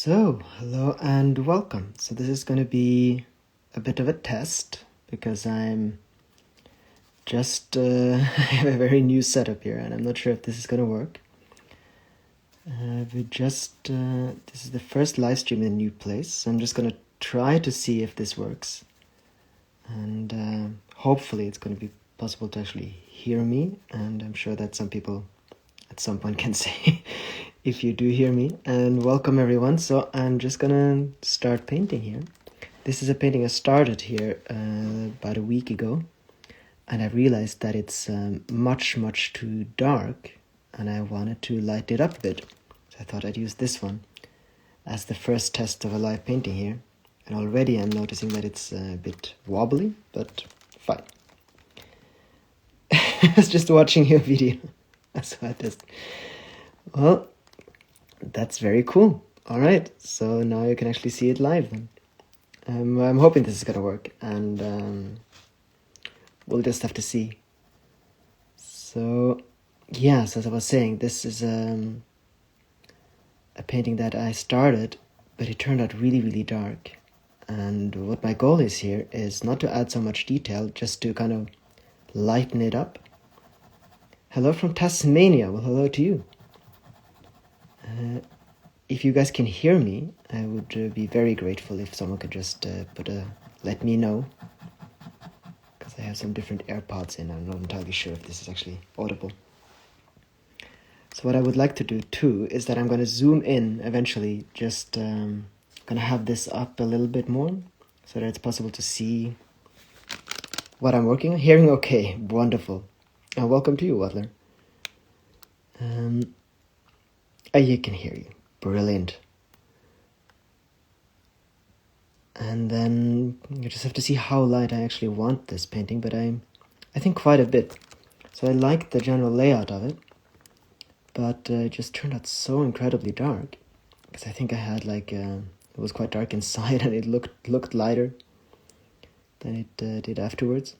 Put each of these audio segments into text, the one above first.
So, hello and welcome. So this is going to be a bit of a test because I'm just I have a very new setup here and I'm not sure if this is going to work. This is the first live stream in a new place, so I'm just going to try to see if this works. And hopefully it's going to be possible to actually hear me, and I'm sure that some people at some point can say if you do hear me. And welcome everyone. So I'm just gonna start painting here. This is a painting I started here about a week ago, and I realized that it's much too dark and I wanted to light it up a bit. So I thought I'd use this one as the first test of a live painting here. And already I'm noticing that it's a bit wobbly, but fine. I was just watching your video. That's why I just... Well, that's very cool. All right, so now you can actually see it live then. I'm hoping this is gonna work, and we'll just have to see. So, yes, as I was saying, this is a painting that I started, but it turned out really dark. And what my goal is here is not to add so much detail, just to kind of lighten it up. Hello from Tasmania. Well, hello to you. If you guys can hear me, I would be very grateful if someone could just let me know, because I have some different AirPods in. I'm not entirely sure if this is actually audible. So what I would like to do too is that I'm going to zoom in eventually, just going to have this up a little bit more so that it's possible to see what I'm working on. Hearing okay, wonderful. And welcome to you, Waddler. You can hear you. Brilliant. And then you just have to see how light I actually want this painting, but I think quite a bit. So I like the general layout of it, but it just turned out so incredibly dark, because I think I had it was quite dark inside and it looked lighter than it did afterwards.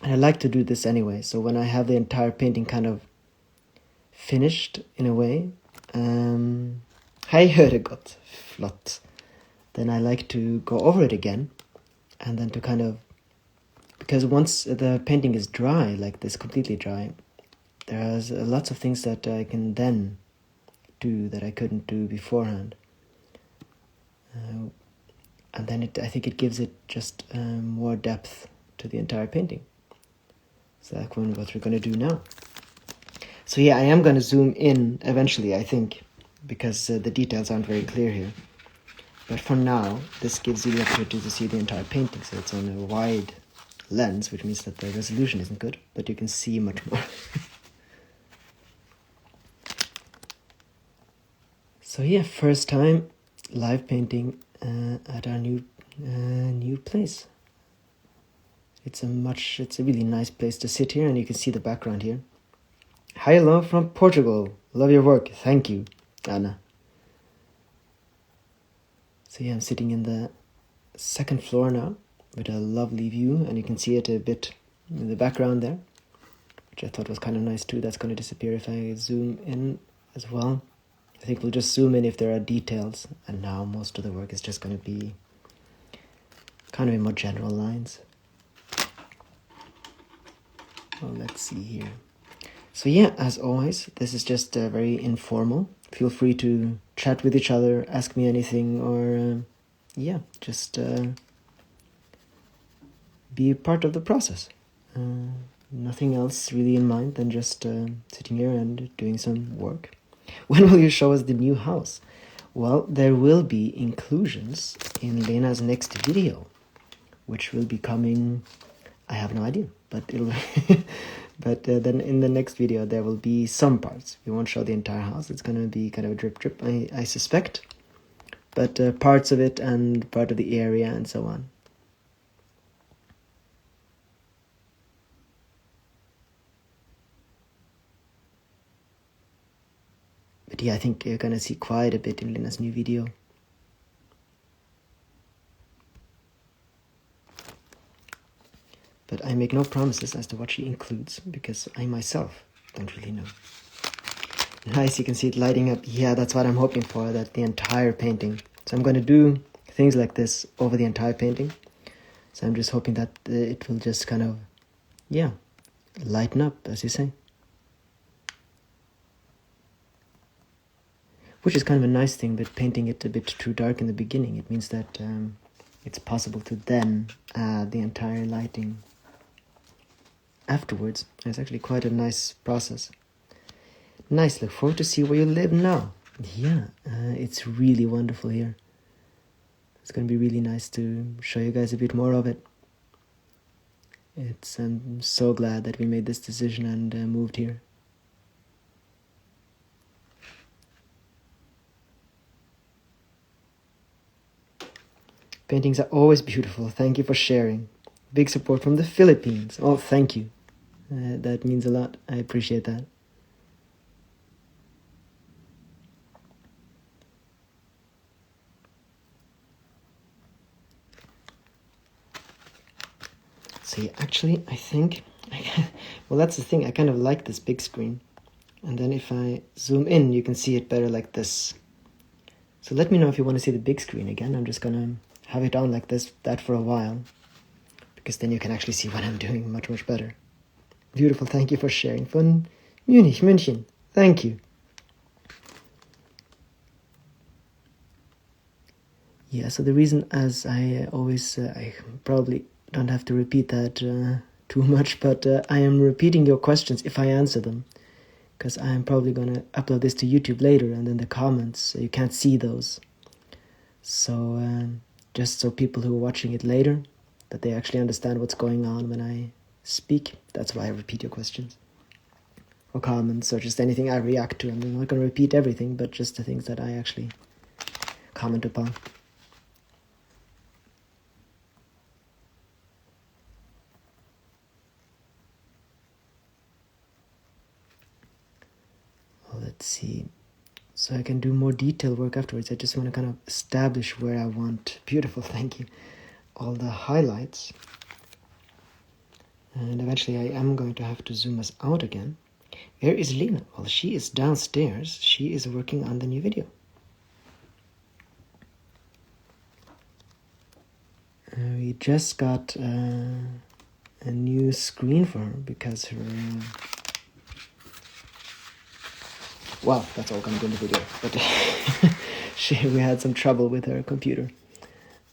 And I like to do this anyway, so when I have the entire painting kind of finished in a way, hei Høregot, flott, then I like to go over it again, and then to kind of, because once the painting is dry, like this, completely dry, there's lots of things that I can then do that I couldn't do beforehand. And then I think it gives it just more depth to the entire painting. So that's what we're going to do now. So yeah, I am going to zoom in eventually, I think, because the details aren't very clear here. But for now, this gives you the opportunity to see the entire painting. So it's on a wide lens, which means that the resolution isn't good, but you can see much more. So yeah, first time live painting at our new place. It's a really nice place to sit here, and you can see the background here. Hi, hello from Portugal. Love your work. Thank you, Anna. So yeah, I'm sitting in the second floor now with a lovely view, and you can see it a bit in the background there, which I thought was kind of nice too. That's going to disappear if I zoom in as well. I think we'll just zoom in if there are details, and now most of the work is just going to be kind of in more general lines. Well, let's see here. So yeah, as always, this is just very informal. Feel free to chat with each other, ask me anything, or just be a part of the process. Nothing else really in mind than just sitting here and doing some work. When will you show us the new house? Well, there will be inclusions in Lena's next video, which will be coming, I have no idea, but it'll but then in the next video there will be some parts. We won't show the entire house. It's going to be kind of a drip, I suspect, but parts of it and part of the area and so on. But yeah, I think you're going to see quite a bit in Lena's new video. But I make no promises as to what she includes, because I myself don't really know. Nice, you can see it lighting up. Yeah, that's what I'm hoping for, that the entire painting. So I'm going to do things like this over the entire painting. So I'm just hoping that it will just kind of, yeah, lighten up, as you say. Which is kind of a nice thing, but painting it a bit too dark in the beginning, it means that it's possible to then add the entire lighting afterwards. It's actually quite a nice process. Nice, look forward to see where you live now. Yeah, it's really wonderful here. It's going to be really nice to show you guys a bit more of it. I'm so glad that we made this decision and moved here. Paintings are always beautiful. Thank you for sharing. Big support from the Philippines. Oh, thank you. That means a lot. I appreciate that. See, actually, I think... well, that's the thing. I kind of like this big screen. And then if I zoom in, you can see it better like this. So let me know if you want to see the big screen again. I'm just going to have it on like that for a while. Because then you can actually see what I'm doing much, much better. Beautiful. Thank you for sharing. Von Munich, München. Thank you. Yeah, so the reason, as I always... I probably don't have to repeat that too much, but I am repeating your questions if I answer them. Because I'm probably going to upload this to YouTube later, and then the comments, you can't see those. So just so people who are watching it later, that they actually understand what's going on when I speak, that's why I repeat your questions. Or comments, or just anything I react to. I'm not going to repeat everything, but just the things that I actually comment upon. Let's see. So I can do more detailed work afterwards. I just want to kind of establish where I want. Beautiful, thank you. All the highlights. And eventually I am going to have to zoom us out again. Where is Lena? Well, she is downstairs. She is working on the new video. We just got a new screen for her because her... well, that's all going to go in the video, but we had some trouble with her computer.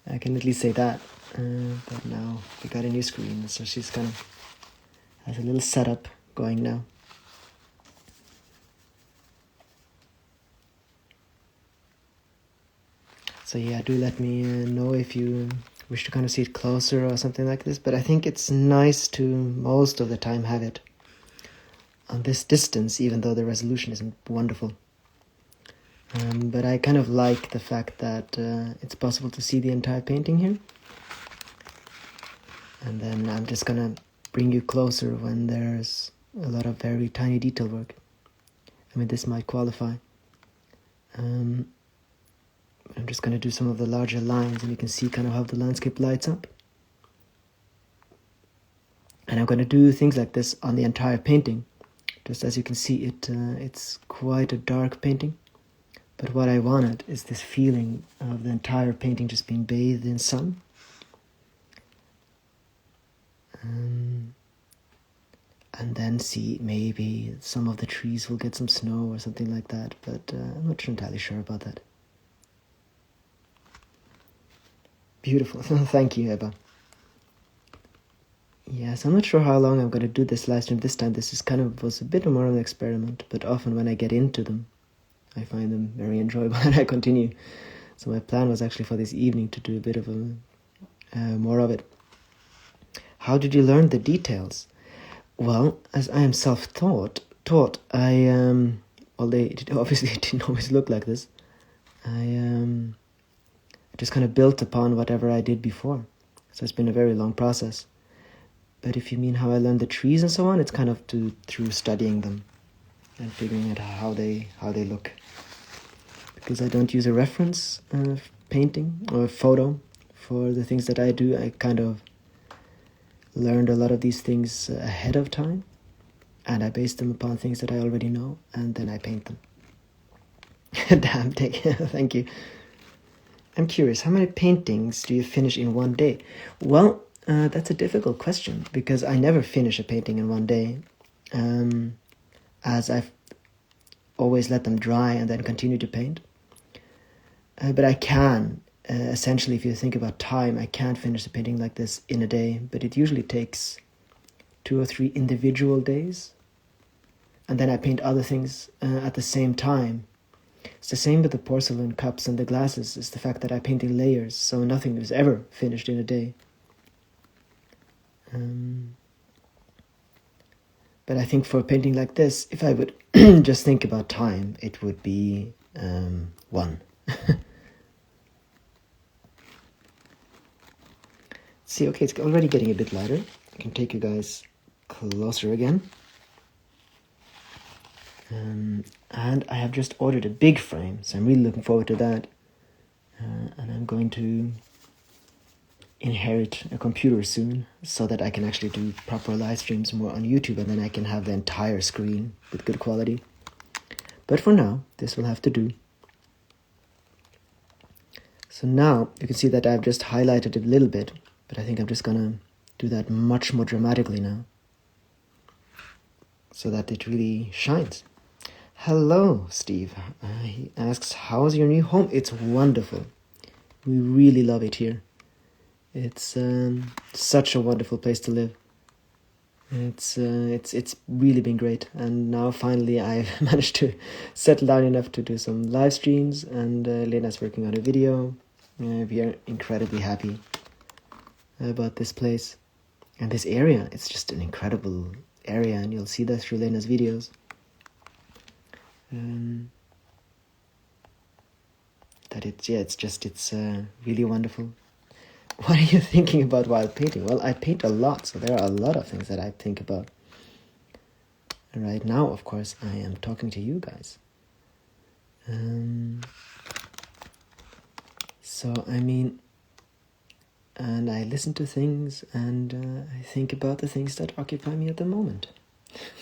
I can at least say that. But now we got a new screen, so she's kind of has a little setup going now. So yeah, do let me know if you wish to kind of see it closer or something like this. But I think it's nice to most of the time have it on this distance, even though the resolution isn't wonderful. But I kind of like the fact that it's possible to see the entire painting here. And then I'm just gonna bring you closer when there's a lot of very tiny detail work. I mean, this might qualify. I'm just gonna do some of the larger lines, and you can see kind of how the landscape lights up. And I'm gonna do things like this on the entire painting. Just as you can see, it's quite a dark painting. But what I wanted is this feeling of the entire painting just being bathed in sun. And then see, maybe some of the trees will get some snow or something like that. But I'm not entirely sure about that. Beautiful. Thank you, Ebba. Yes, I'm not sure how long I'm going to do this live stream this time. This is was a bit more of an experiment, but often when I get into them, I find them very enjoyable and I continue. So my plan was actually for this evening to do a bit of more of it. How did you learn the details? Well, as I am self-taught, obviously it didn't always look like this. I just kind of built upon whatever I did before. So it's been a very long process. But if you mean how I learned the trees and so on, it's kind of through studying them and figuring out how they look. Because I don't use a reference painting or photo for the things that I do. I kind of learned a lot of these things ahead of time. and I base them upon things that I already know, and then I paint them. Damn, thank you. I'm curious, how many paintings do you finish in one day? Well, that's a difficult question, because I never finish a painting in one day, as I've always let them dry and then continue to paint. But I can, essentially, if you think about time, I can finish a painting like this in a day, but it usually takes 2 or 3 individual days, and then I paint other things at the same time. It's the same with the porcelain cups and the glasses. It's the fact that I paint in layers, so nothing is ever finished in a day. But I think for a painting like this, if I would just think about time, it would be 1. See, okay, it's already getting a bit lighter. I can take you guys closer again. And I have just ordered a big frame, so I'm really looking forward to that. And I'm going to inherit a computer soon, so that I can actually do proper live streams more on YouTube, and then I can have the entire screen with good quality. But for now, this will have to do. So now you can see that I've just highlighted it a little bit, but I think I'm just gonna do that much more dramatically now, so that it really shines. Hello, Steve. He asks, how's your new home? It's wonderful. We really love it here. It's such a wonderful place to live. It's really been great, and now finally I've managed to settle down enough to do some live streams, and Lena's working on a video. We are incredibly happy about this place and this area. It's just an incredible area, and you'll see that through Lena's videos. It's really wonderful. What are you thinking about while painting? Well, I paint a lot, so there are a lot of things that I think about. Right now, of course, I am talking to you guys. And I listen to things, and I think about the things that occupy me at the moment.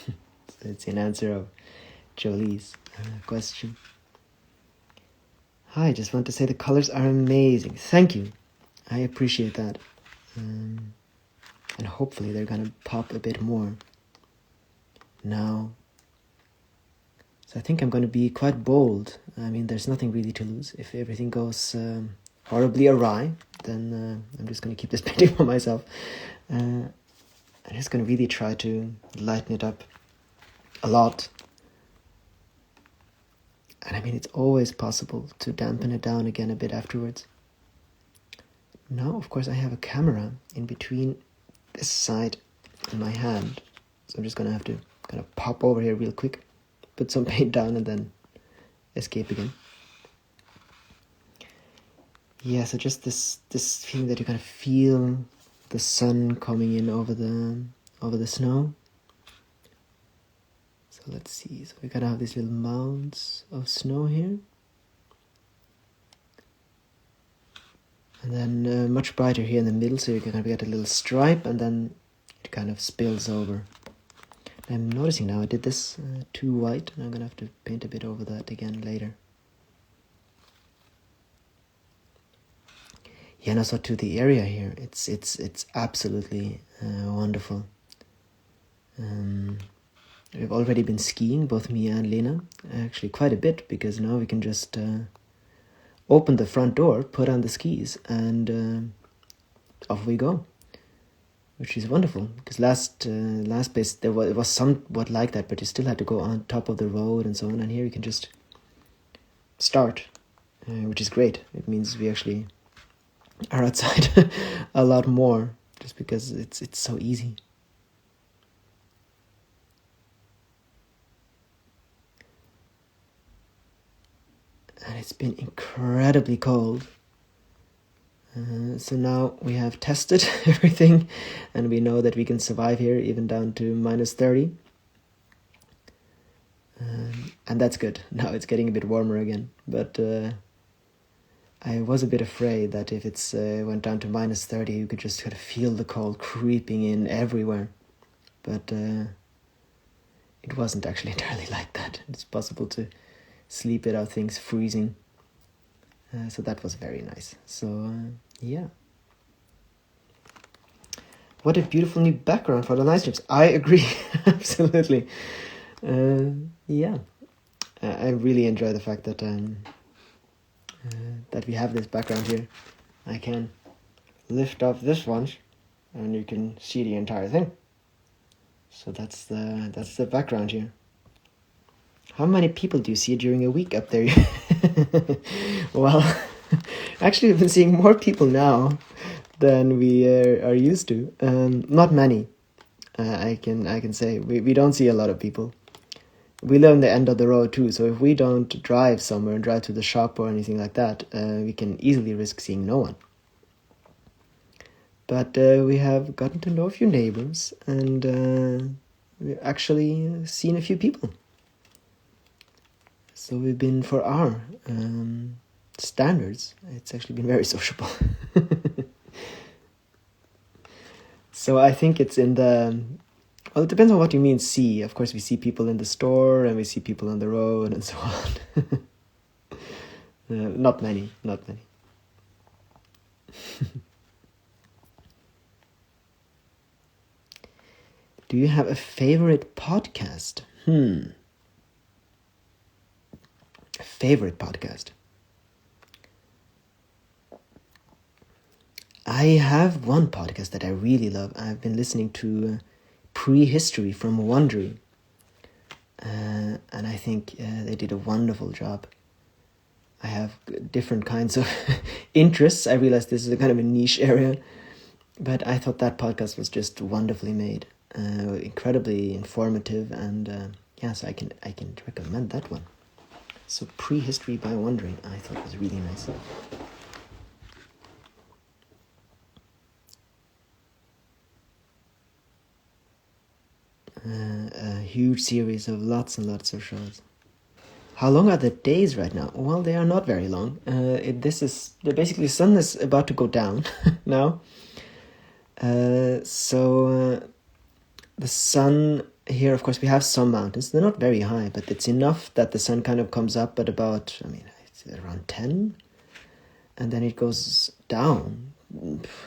So it's an answer of Jolie's question. Hi, just want to say the colors are amazing. Thank you. I appreciate that. And hopefully they're going to pop a bit more now. So I think I'm going to be quite bold. I mean, there's nothing really to lose. If everything goes horribly awry, then I'm just going to keep this painting for myself. I'm just going to really try to lighten it up a lot. And I mean, it's always possible to dampen it down again a bit afterwards. Now, of course, I have a camera in between this side and my hand. So I'm just going to have to kind of pop over here real quick, put some paint down, and then escape again. Yeah, so just this feeling that you kind of feel the sun coming in over the snow. So let's see. So we kind of have these little mounds of snow here. And then much brighter here in the middle, so you can kind of get a little stripe, and then it kind of spills over. I'm noticing now I did this too white, and I'm going to have to paint a bit over that again later. Yeah, and also to the area here, it's absolutely wonderful. We've already been skiing, both Mia and Lena, actually quite a bit, because now we can just open the front door, put on the skis, and off we go, which is wonderful. Because last place it was somewhat like that, but you still had to go on top of the road and so on. And here you can just start, which is great. It means we actually are outside a lot more, just because it's so easy. And it's been incredibly cold. So now we have tested everything, and we know that we can survive here even down to -30. And that's good. Now it's getting a bit warmer again. But I was a bit afraid that if it's went down to -30, you could just kind of feel the cold creeping in everywhere. But it wasn't actually entirely like that. It's possible to sleep without things freezing. So that was very nice. So, yeah. What a beautiful new background for the live streams. I agree, absolutely. Yeah. I really enjoy the fact that that we have this background here. I can lift up this one, and you can see the entire thing. So that's the background here. How many people do you see during a week up there? Well, actually, we've been seeing more people now than we are used to. Not many. I can say we don't see a lot of people. We live on the end of the road too, so if we don't drive somewhere and drive to the shop or anything like that, we can easily risk seeing no one. But we have gotten to know a few neighbors, and we've actually seen a few people. So we've been, for our standards, it's actually been very sociable. So I think it's in the... Well, it depends on what you mean see. Of course, we see people in the store, and we see people on the road, and so on. Not many. Do you have a favorite podcast? A favorite podcast? I have one podcast that I really love. I've been listening to Prehistory from Wondery. And I think they did a wonderful job. I have different kinds of interests. I realize this is a kind of a niche area. But I thought that podcast was just wonderfully made. Incredibly informative, and so I can recommend that one. So Prehistory by Wondering, I thought was really nice. A huge series of lots and lots of shows. How long are the days right now? Well, they are not very long. Basically, the sun is about to go down now. So the sun here, of course, we have some mountains. They're not very high, but it's enough that the sun kind of comes up at about, it's around 10. And then it goes down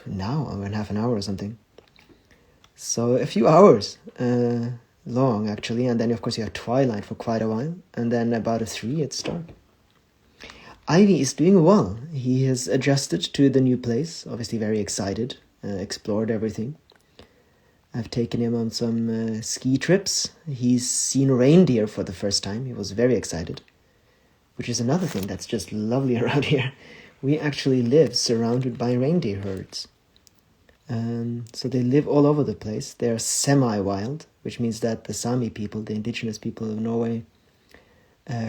now, in half an hour or something. So a few hours long, actually. And then, of course, you have twilight for quite a while. And then about at 3, it's dark. Ivy is doing well. He has adjusted to the new place. Obviously very excited. Explored everything. I've taken him on some ski trips. He's seen reindeer for the first time. He was very excited. Which is another thing that's just lovely around here. We actually live surrounded by reindeer herds. So they live all over the place. They're semi-wild, which means that the Sami people, the indigenous people of Norway,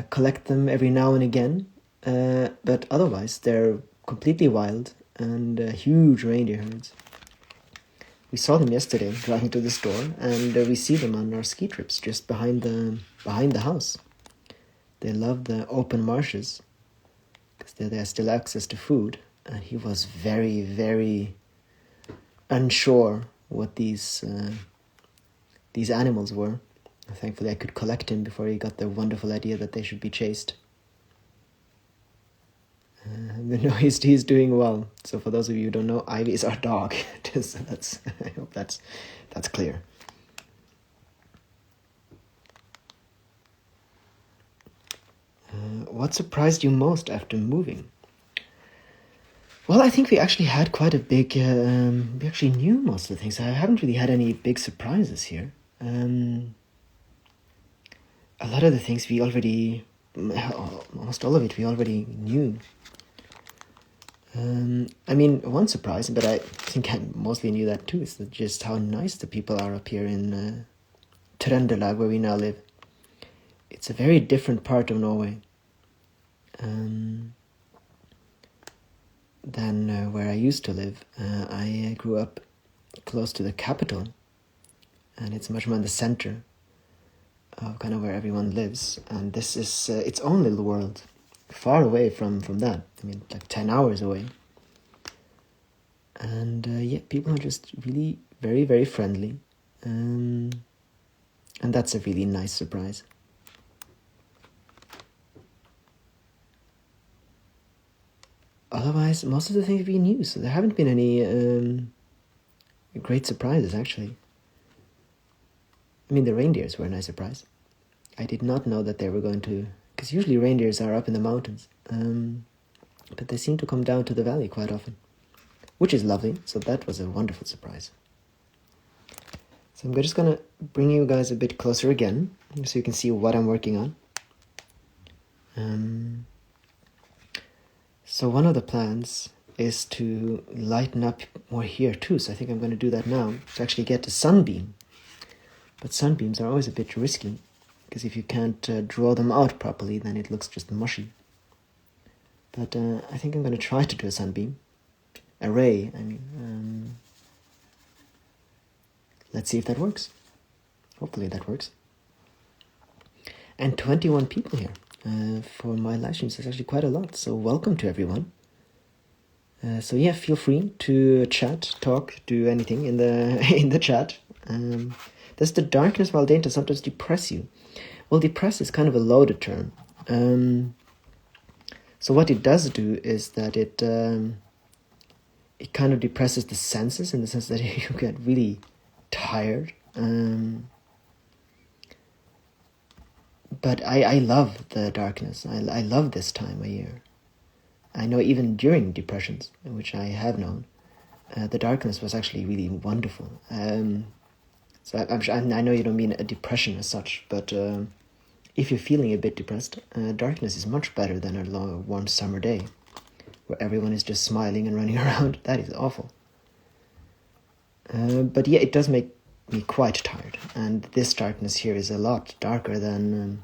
collect them every now and again. But otherwise, they're completely wild and huge reindeer herds. We saw them yesterday driving to the store, and we see them on our ski trips just behind the house. They love the open marshes because there's still access to food. And he was very, very unsure what these animals were. Thankfully, I could collect him before he got the wonderful idea that they should be chased. But no, he's doing well. So for those of you who don't know, Ivy is our dog. So I hope that's clear. What surprised you most after moving? Well, I think we actually had quite a big... we actually knew most of the things. I haven't really had any big surprises here. A lot of the things we already... almost all of it we already knew. One surprise, but I think I mostly knew that too, is that just how nice the people are up here in Trøndelag, where we now live. It's a very different part of Norway than where I used to live. I grew up close to the capital, and it's much more in the center of kind of where everyone lives. And this is its own little world, far away from that. Like 10 hours away. And people are just really very, very friendly. And that's a really nice surprise. Otherwise, most of the things have been new, so there haven't been any great surprises, actually. I mean, the reindeers were a nice surprise. I did not know that they were going to... Because usually reindeers are up in the mountains. But they seem to come down to the valley quite often. Which is lovely, so that was a wonderful surprise. So I'm just going to bring you guys a bit closer again, so you can see what I'm working on. So one of the plans is to lighten up more here too, so I think I'm going to do that now, to actually get a sunbeam. But sunbeams are always a bit risky, because if you can't draw them out properly, then it looks just mushy. But I think I'm going to try to do a sunbeam. A ray, I mean. Let's see if that works. Hopefully that works. And 21 people here for my live streams. That's actually quite a lot, so welcome to everyone. So yeah, feel free to chat, talk, do anything in the chat. Does the darkness while danger sometimes depress you? Well, depress is kind of a loaded term. So what it does do is that it kind of depresses the senses, in the sense that you get really tired. But I love the darkness. I love this time of year. I know even during depressions, which I have known, the darkness was actually really wonderful. So I know you don't mean a depression as such, but if you're feeling a bit depressed, darkness is much better than a long, warm summer day, where everyone is just smiling and running around. That is awful. But yeah, it does make me quite tired, and this darkness here is a lot darker than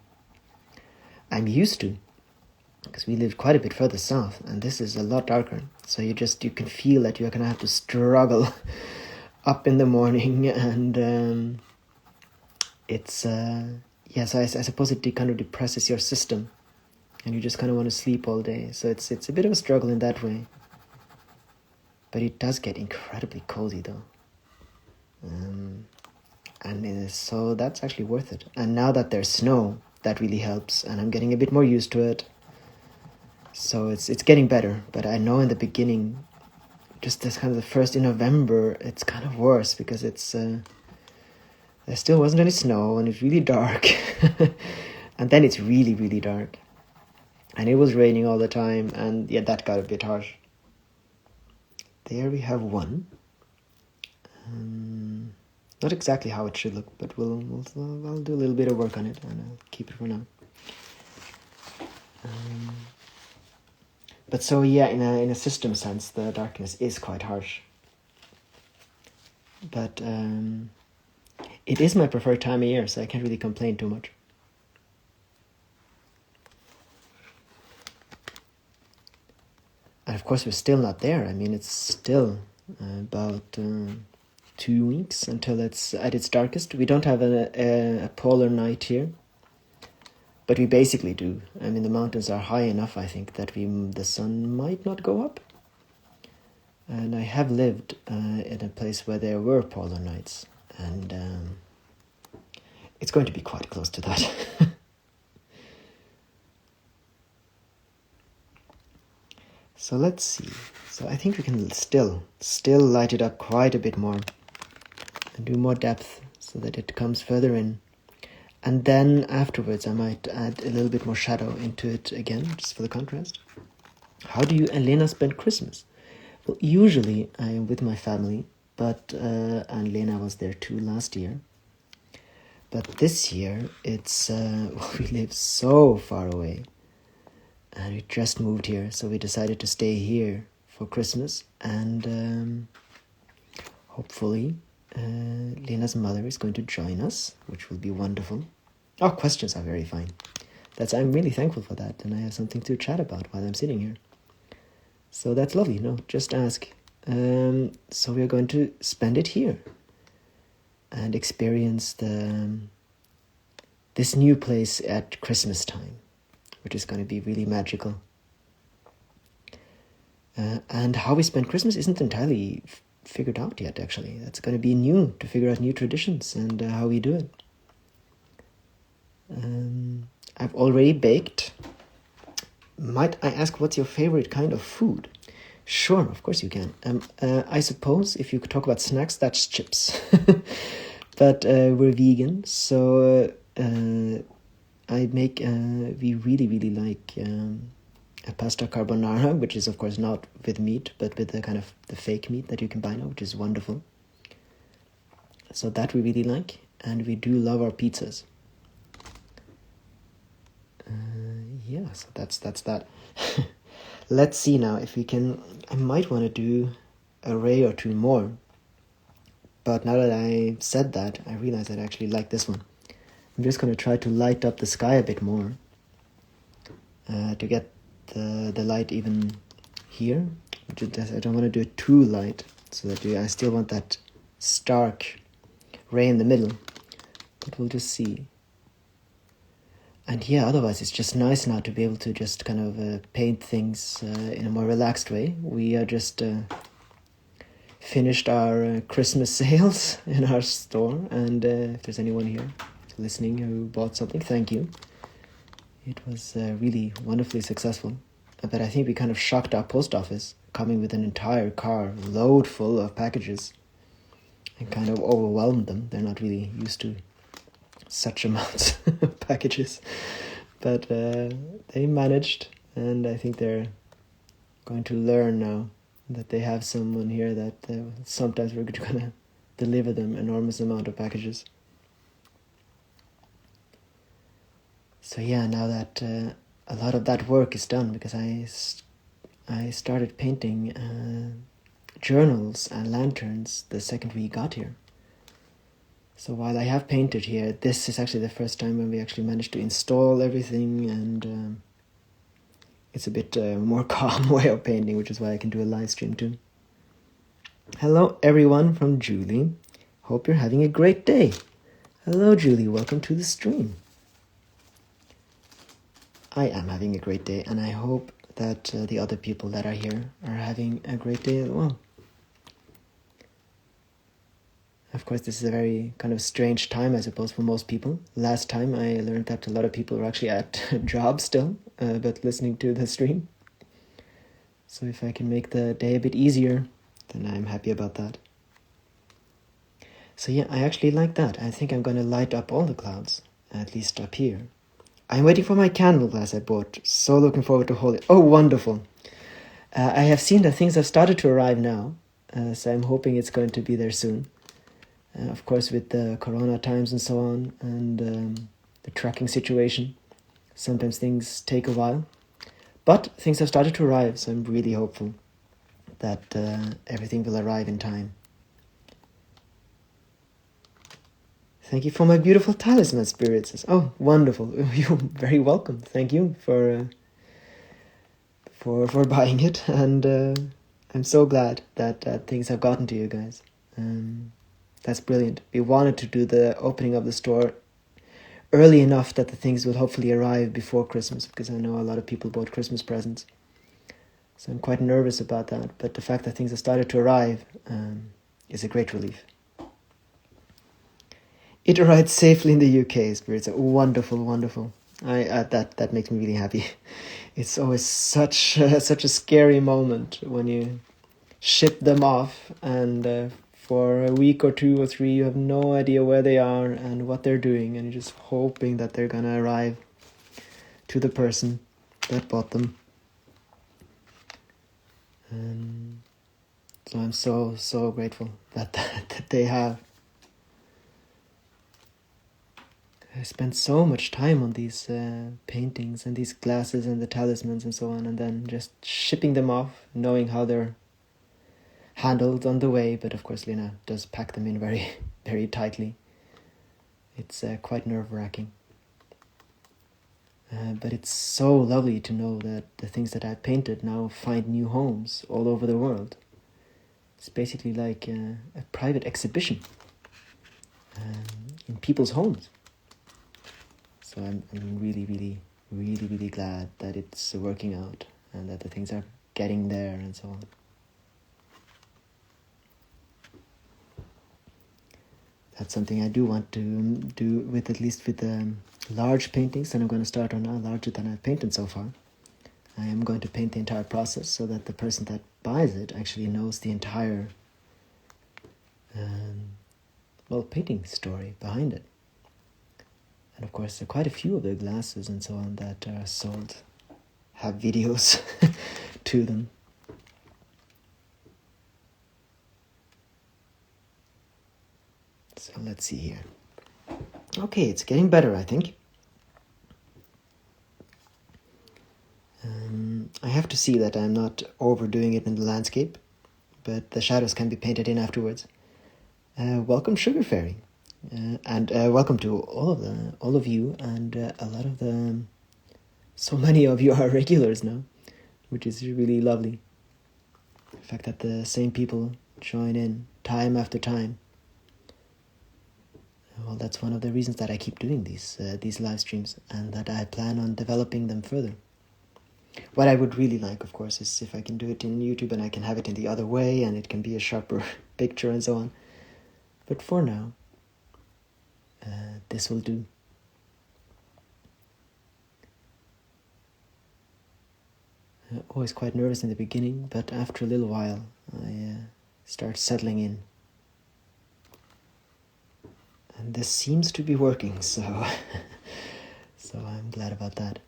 I'm used to, because we live quite a bit further south, and this is a lot darker. So you can feel that you're gonna have to struggle up in the morning, and it's so I suppose it kind of depresses your system, and you just kind of want to sleep all day. So it's a bit of a struggle in that way. But it does get incredibly cozy though. So that's actually worth it. And now that there's snow, that really helps, and I'm getting a bit more used to it. So it's getting better. But I know in the beginning, just this kind of the first in November, it's kind of worse, because it's there still wasn't any snow, and it's really dark. And then it's really, really dark. And it was raining all the time, and yeah, that got a bit harsh. There we have one. Not exactly how it should look, but I'll do a little bit of work on it, and I'll keep it for now. But so yeah, in a system sense, the darkness is quite harsh. But it is my preferred time of year, so I can't really complain too much. And of course, we're still not there. I mean, it's still about 2 weeks until it's at its darkest. We don't have a polar night here, but we basically do. I mean, the mountains are high enough, I think, that the sun might not go up. And I have lived in a place where there were polar nights, and it's going to be quite close to that. So let's see. So I think we can still light it up quite a bit more and do more depth so that it comes further in. And then afterwards I might add a little bit more shadow into it again, just for the contrast. How do you and Lena spend Christmas? Well, usually I am with my family, but and Lena was there too last year. But this year it's we live so far away, and we just moved here, so we decided to stay here for Christmas, and hopefully Lena's mother is going to join us, which will be wonderful. Oh, questions are very fine. I'm really thankful for that, and I have something to chat about while I'm sitting here. So that's lovely. No, just ask. So we're going to spend it here and experience this new place at Christmas time, which is going to be really magical. And how we spend Christmas isn't entirely figured out yet, actually. That's going to be new, to figure out new traditions and how we do it. I've already baked. Might I ask what's your favorite kind of food? Sure, of course you can. I suppose if you could talk about snacks, that's chips. But we're vegan, so I make. We really like a pasta carbonara, which is of course not with meat, but with the kind of the fake meat that you can buy now, which is wonderful. So that we really like, and we do love our pizzas. Yeah, so that's that. Let's see now if we can. I might want to do a ray or two more, but now that I said that, I realize I actually like this one. I'm just going to try to light up the sky a bit more to get the light even here. I don't want to do it too light, so that I still want that stark ray in the middle, but we'll just see. And yeah, otherwise it's just nice now to be able to just kind of paint things in a more relaxed way. We are just finished our Christmas sales in our store, and if there's anyone here listening who bought something, thank you. It was really wonderfully successful. But I think we kind of shocked our post office, coming with an entire car load full of packages, and kind of overwhelmed them. They're not really used to such amounts of packages, but they managed, and I think they're going to learn now that they have someone here that sometimes we're going to deliver them enormous amount of packages. So yeah, now that a lot of that work is done, because I started painting journals and lanterns the second we got here. So while I have painted here, this is actually the first time when we actually managed to install everything, and it's a bit more calm way of painting, which is why I can do a live stream too. Hello everyone from Julie. Hope you're having a great day. Hello Julie, welcome to the stream. I am having a great day, and I hope that the other people that are here are having a great day as well. Of course, this is a very kind of strange time, I suppose, for most people. Last time I learned that a lot of people were actually at jobs still, but listening to the stream. So if I can make the day a bit easier, then I'm happy about that. So yeah, I actually like that. I think I'm going to light up all the clouds, at least up here. I'm waiting for my candle glass I bought. So looking forward to hold it. Oh, wonderful. I have seen that things have started to arrive now, so I'm hoping it's going to be there soon. Of course, with the corona times and so on, and the tracking situation, sometimes things take a while. But things have started to arrive, so I'm really hopeful that everything will arrive in time. Thank you for my beautiful talisman, spirits. Oh, wonderful! You're very welcome. Thank you for buying it, and I'm so glad that things have gotten to you guys. That's brilliant. We wanted to do the opening of the store early enough that the things would hopefully arrive before Christmas, because I know a lot of people bought Christmas presents. So I'm quite nervous about that. But the fact that things have started to arrive is a great relief. It arrived safely in the UK, spirits. Wonderful, wonderful. That makes me really happy. It's always such a scary moment when you ship them off, and for a week or 2 or 3 you have no idea where they are and what they're doing, and you're just hoping that they're gonna arrive to the person that bought them. So I'm so grateful that they have. I spent so much time on these paintings and these glasses and the talismans and so on, and then just shipping them off, knowing how they're handled on the way. But of course Lena does pack them in very, very tightly. It's quite nerve-wracking. But it's so lovely to know that the things that I painted now find new homes all over the world. It's basically like a private exhibition in people's homes. So I'm really glad that it's working out and that the things are getting there and so on. That's something I do want to do with, at least with the large paintings that I'm going to start on now, larger than I've painted so far. I am going to paint the entire process so that the person that buys it actually knows the entire painting story behind it. And of course, there are quite a few of the glasses and so on that are sold have videos to them. So let's see here. Okay, it's getting better, I think. I have to see that I'm not overdoing it in the landscape, but the shadows can be painted in afterwards. Welcome, Sugar Fairy, and welcome to all of you, and a lot of so many of you are regulars now, which is really lovely. The fact that the same people join in time after time. Well, that's one of the reasons that I keep doing these live streams, and that I plan on developing them further. What I would really like, of course, is if I can do it in YouTube and I can have it in the other way and it can be a sharper picture and so on. But for now, this will do. Always quite nervous in the beginning, but after a little while, I start settling in. And this seems to be working, so so I'm glad about that.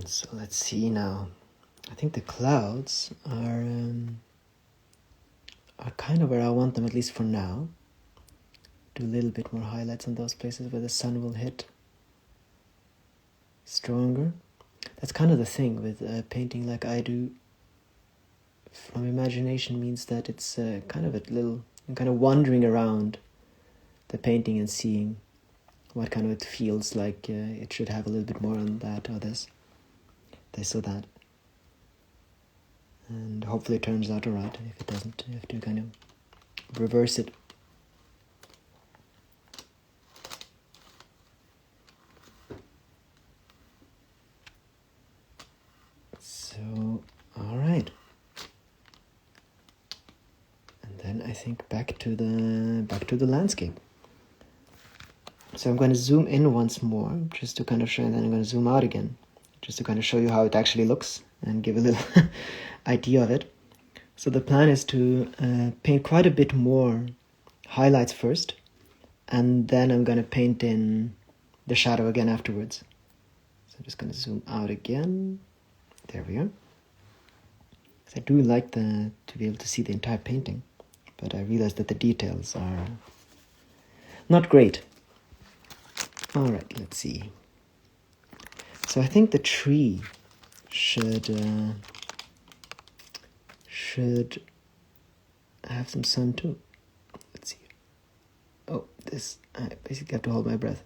So let's see now. I think the clouds are kind of where I want them, at least for now. Do a little bit more highlights on those places where the sun will hit stronger. That's kind of the thing with painting like I do. From imagination means that it's kind of wandering around the painting and seeing what kind of it feels like it should have a little bit more on that or this or that. And hopefully it turns out alright. If it doesn't, you have to kind of reverse it. So, alright. And then I think back to the landscape. So I'm going to zoom in once more, just to kind of show, and then I'm going to zoom out again, just to kind of show you how it actually looks and give a little idea of it. So the plan is to paint quite a bit more highlights first, and then I'm going to paint in the shadow again afterwards. So I'm just going to zoom out again. There we are. I do like to be able to see the entire painting, but I realize that the details are not great. Alright, let's see. So I think the tree should have some sun too. Let's see. Oh, I basically have to hold my breath.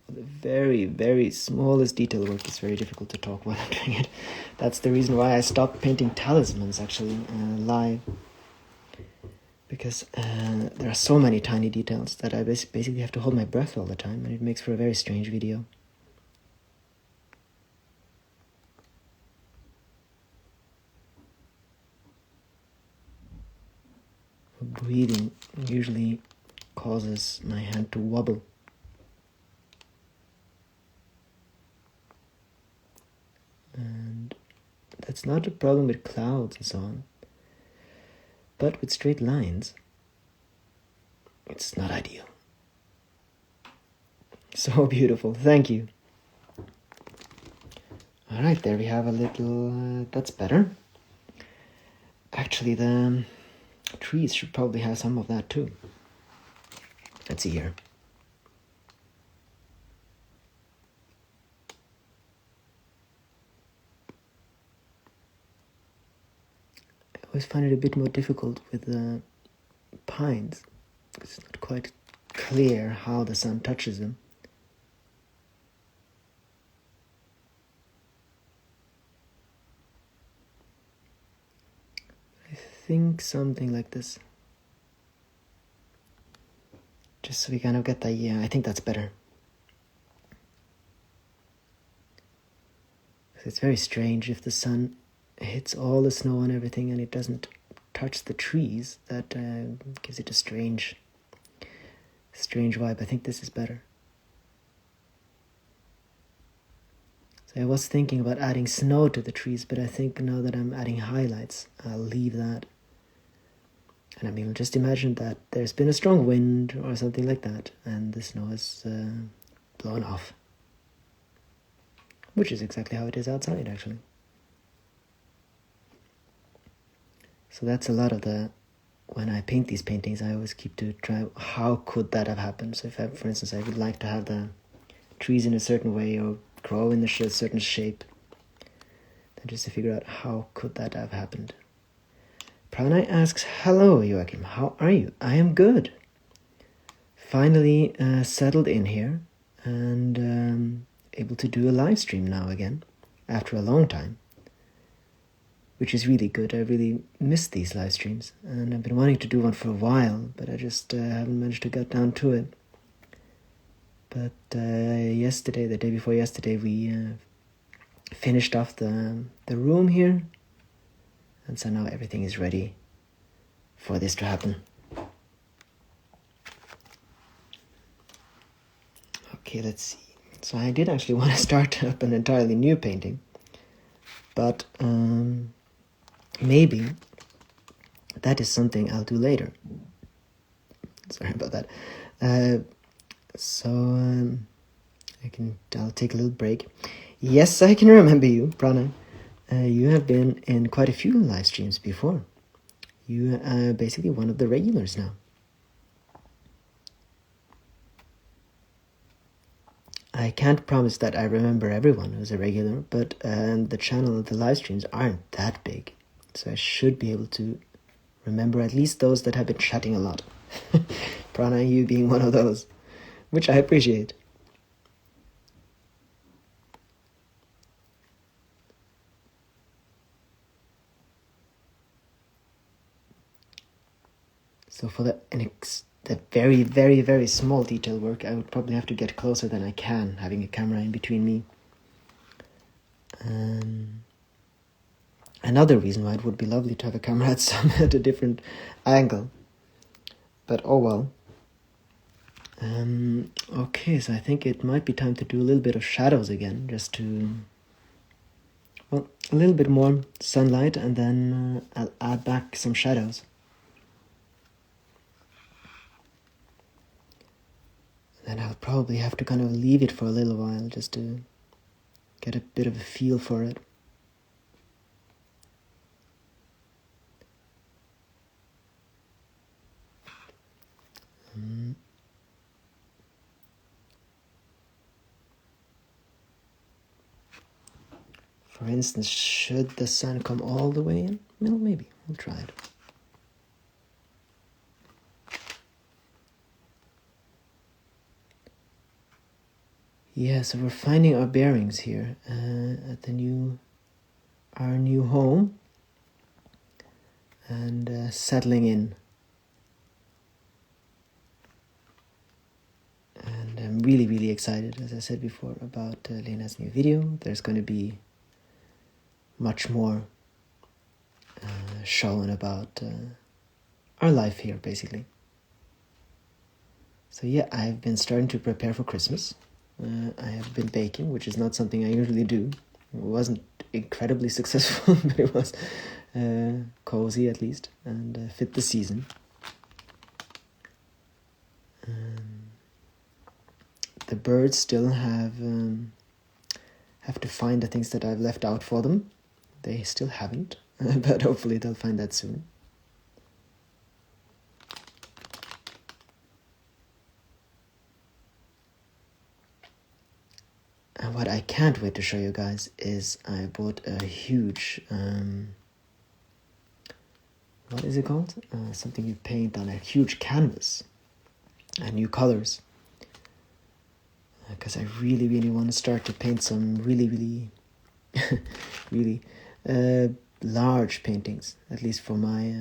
The very, very smallest detail work is very difficult to talk while I'm doing it. That's the reason why I stopped painting talismans actually live. Because there are so many tiny details that I basically have to hold my breath all the time, and it makes for a very strange video. Breathing usually causes my hand to wobble. And that's not a problem with clouds and so on. But with straight lines, it's not ideal. So beautiful, thank you. Alright, there we have a little, that's better. Actually, the trees should probably have some of that too. Let's see here. I always find it a bit more difficult with the pines, because it's not quite clear how the sun touches them. I think something like this. Just so we kind of get that, yeah, I think that's better. It's very strange if the sun hits all the snow and everything and it doesn't touch the trees. That gives it a strange vibe. I think this is better. So I was thinking about adding snow to the trees, but I think now that I'm adding highlights, I'll leave that. And I mean, just imagine that there's been a strong wind or something like that, and the snow is blown off. Which is exactly how it is outside, actually. So that's a lot of when I paint these paintings, I always keep to try, how could that have happened? So if, for instance, I would like to have the trees in a certain way or grow in a certain shape, then just to figure out how could that have happened. Pranay asks, hello, Joachim, how are you? I am good. Finally settled in here and able to do a live stream now again after a long time, which is really good. I really missed these live streams and I've been wanting to do one for a while, but I just haven't managed to get down to it. But yesterday, the day before yesterday, we finished off the room here, and so now everything is ready for this to happen. Okay, let's see. So I did actually want to start up an entirely new painting, but maybe that is something I'll do later. Sorry about that. I'll take a little break. Yes, I can remember you, Prana. You have been in quite a few live streams before. You are basically one of the regulars now. I can't promise that I remember everyone who's a regular, but the channel, the live streams aren't that big. So I should be able to remember at least those that have been chatting a lot. Prana, you being one of those, which I appreciate. So for the very, very, very small detail work, I would probably have to get closer than I can, having a camera in between me. Another reason why it would be lovely to have a camera at a different angle. But oh well. Okay, so I think it might be time to do a little bit of shadows again, just to, well, a little bit more sunlight, and then I'll add back some shadows. Then I'll probably have to kind of leave it for a little while, just to get a bit of a feel for it. For instance, should the sun come all the way in? Well, maybe. We'll try it. Yeah, so we're finding our bearings here at our new home and settling in. And I'm really, really excited, as I said before, about Lena's new video. There's going to be much more shown about our life here, basically. So yeah, I've been starting to prepare for Christmas. I have been baking, which is not something I usually do. It wasn't incredibly successful, but it was cozy at least, and fit the season. The birds still have to find the things that I've left out for them. They still haven't, but hopefully they'll find that soon. And what I can't wait to show you guys is I bought a huge, what is it called? Something you paint on a huge canvas and new colors. Because I really, really want to start to paint some really, really, large paintings, at least for my,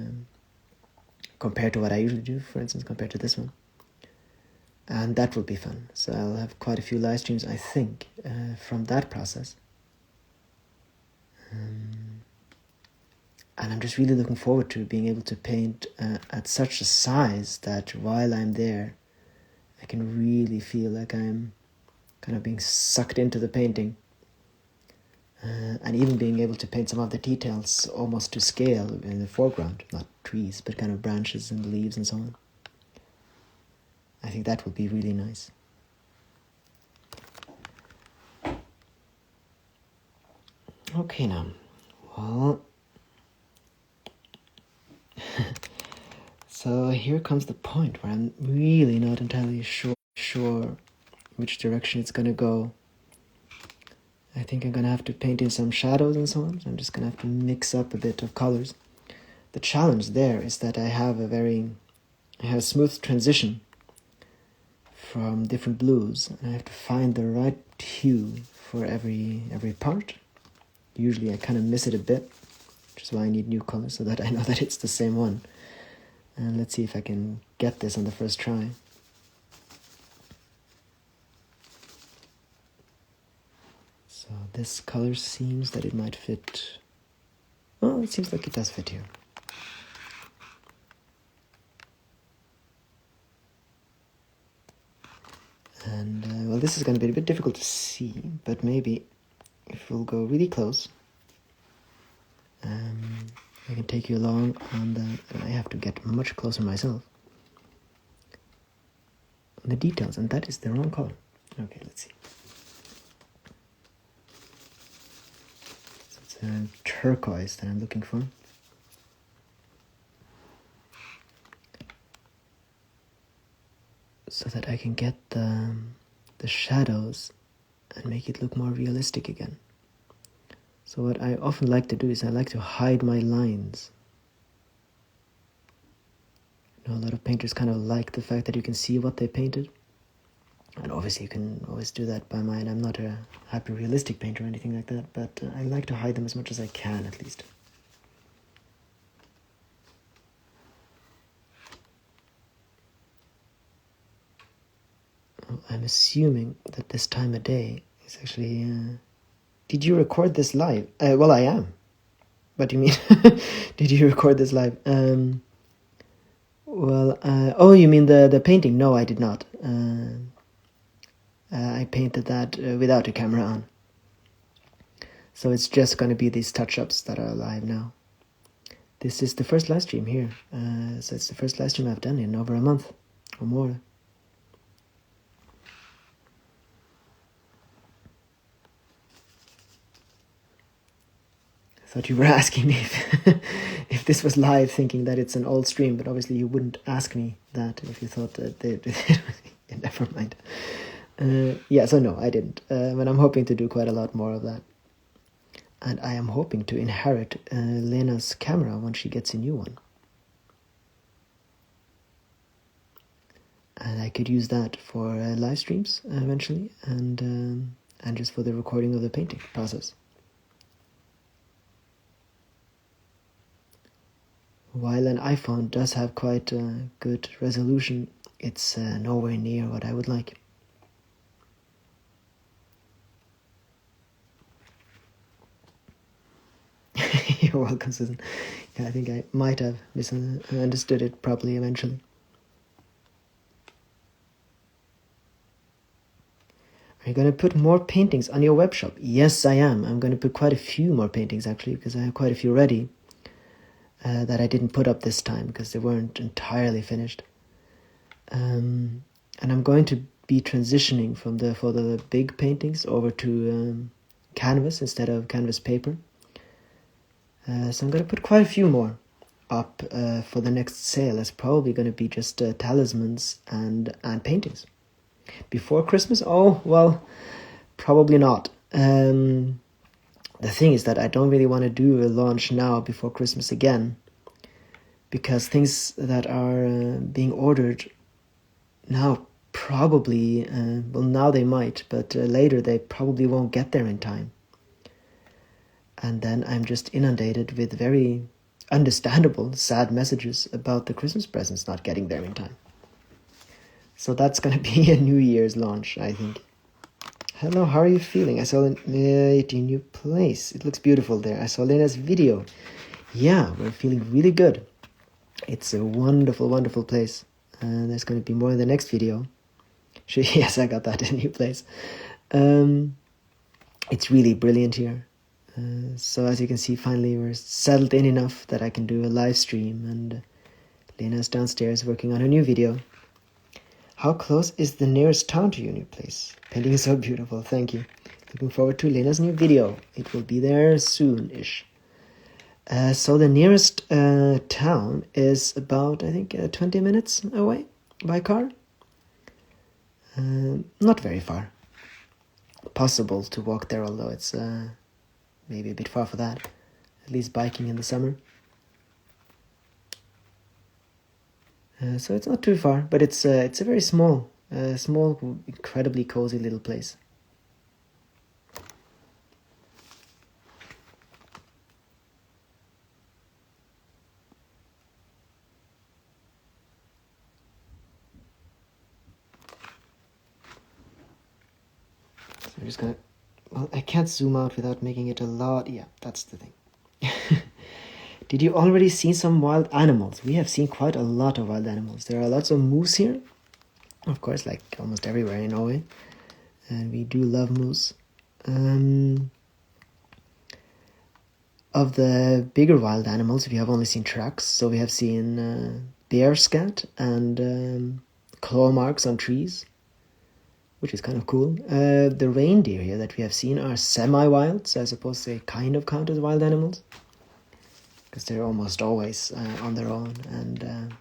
compared to what I usually do, for instance, compared to this one. And that will be fun. So I'll have quite a few live streams, I think, from that process. And I'm just really looking forward to being able to paint at such a size that while I'm there, I can really feel like I'm kind of being sucked into the painting. And even being able to paint some of the details almost to scale in the foreground, not trees, but kind of branches and leaves and so on. I think that would be really nice. Okay now, well, so here comes the point where I'm really not entirely sure which direction it's gonna go. I think I'm gonna have to paint in some shadows and so on. So I'm just gonna have to mix up a bit of colors. The challenge there is that I have a smooth transition from different blues, and I have to find the right hue for every part. Usually I kind of miss it a bit, which is why I need new colors so that I know that it's the same one. And let's see if I can get this on the first try. So this color seems that it might fit. Oh, it seems like it does fit here. And well, this is going to be a bit difficult to see, but maybe if we'll go really close, I can take you along on the. I have to get much closer myself. The details, and that is the wrong color. Okay, let's see. So it's a turquoise that I'm looking for. So that I can get the shadows and make it look more realistic again. So what I often like to do is I like to hide my lines. You know, a lot of painters kind of like the fact that you can see what they painted. And obviously you can always do that by mind. I'm not a hyper-realistic painter or anything like that, but I like to hide them as much as I can, at least. I'm assuming that this time of day is actually... Did you record this live? Well, I am. What do you mean? Did you record this live? Oh, you mean the painting? No, I did not. I painted that without a camera on. So it's just going to be these touch-ups that are live now. This is the first live stream here. So it's the first live stream I've done in over a month or more. I thought you were asking me if this was live, thinking that it's an old stream, but obviously you wouldn't ask me that if you thought that never mind. So no, I didn't. But I'm hoping to do quite a lot more of that. And I am hoping to inherit Lena's camera when she gets a new one. And I could use that for live streams eventually, and just for the recording of the painting process. While an iPhone does have quite good resolution, it's nowhere near what I would like. You're welcome, Susan. Yeah, I think I might have misunderstood it properly eventually. Are you going to put more paintings on your web shop? Yes, I am. I'm going to put quite a few more paintings, actually, because I have quite a few ready. That I didn't put up this time because they weren't entirely finished. And I'm going to be transitioning for the big paintings over to canvas instead of canvas paper. So I'm going to put quite a few more up for the next sale. It's probably going to be just talismans and paintings. Before Christmas? Oh, well, probably not. The thing is that I don't really want to do a launch now before Christmas again, because things that are being ordered now probably, now they might, but later they probably won't get there in time. And then I'm just inundated with very understandable, sad messages about the Christmas presents not getting there in time. So that's gonna be a New Year's launch, I think. Hello, how are you feeling? I saw a new place. It looks beautiful there. I saw Lena's video. Yeah, we're feeling really good. It's a wonderful, wonderful place. There's going to be more in the next video. Yes, I got that, a new place. It's really brilliant here. So as you can see, finally we're settled in enough that I can do a live stream, and Lena's downstairs working on her new video. How close is the nearest town to your new place? Painting is so beautiful, thank you. Looking forward to Lena's new video. It will be there soon-ish. So the nearest town is about, I think, 20 minutes away by car. Not very far. Possible to walk there, although it's maybe a bit far for that. At least biking in the summer. So it's not too far, but it's a very small, incredibly cozy little place. So I'm just gonna. Well, I can't zoom out without making it a lot. Yeah, that's the thing. Did you already see some wild animals? We have seen quite a lot of wild animals. There are lots of moose here. Of course, like almost everywhere in Norway. And we do love moose. Of the bigger wild animals, we have only seen tracks. So we have seen bear scat and claw marks on trees, which is kind of cool. The reindeer here that we have seen are semi-wild, so I suppose they kind of count as wild animals, because they're almost always on their own and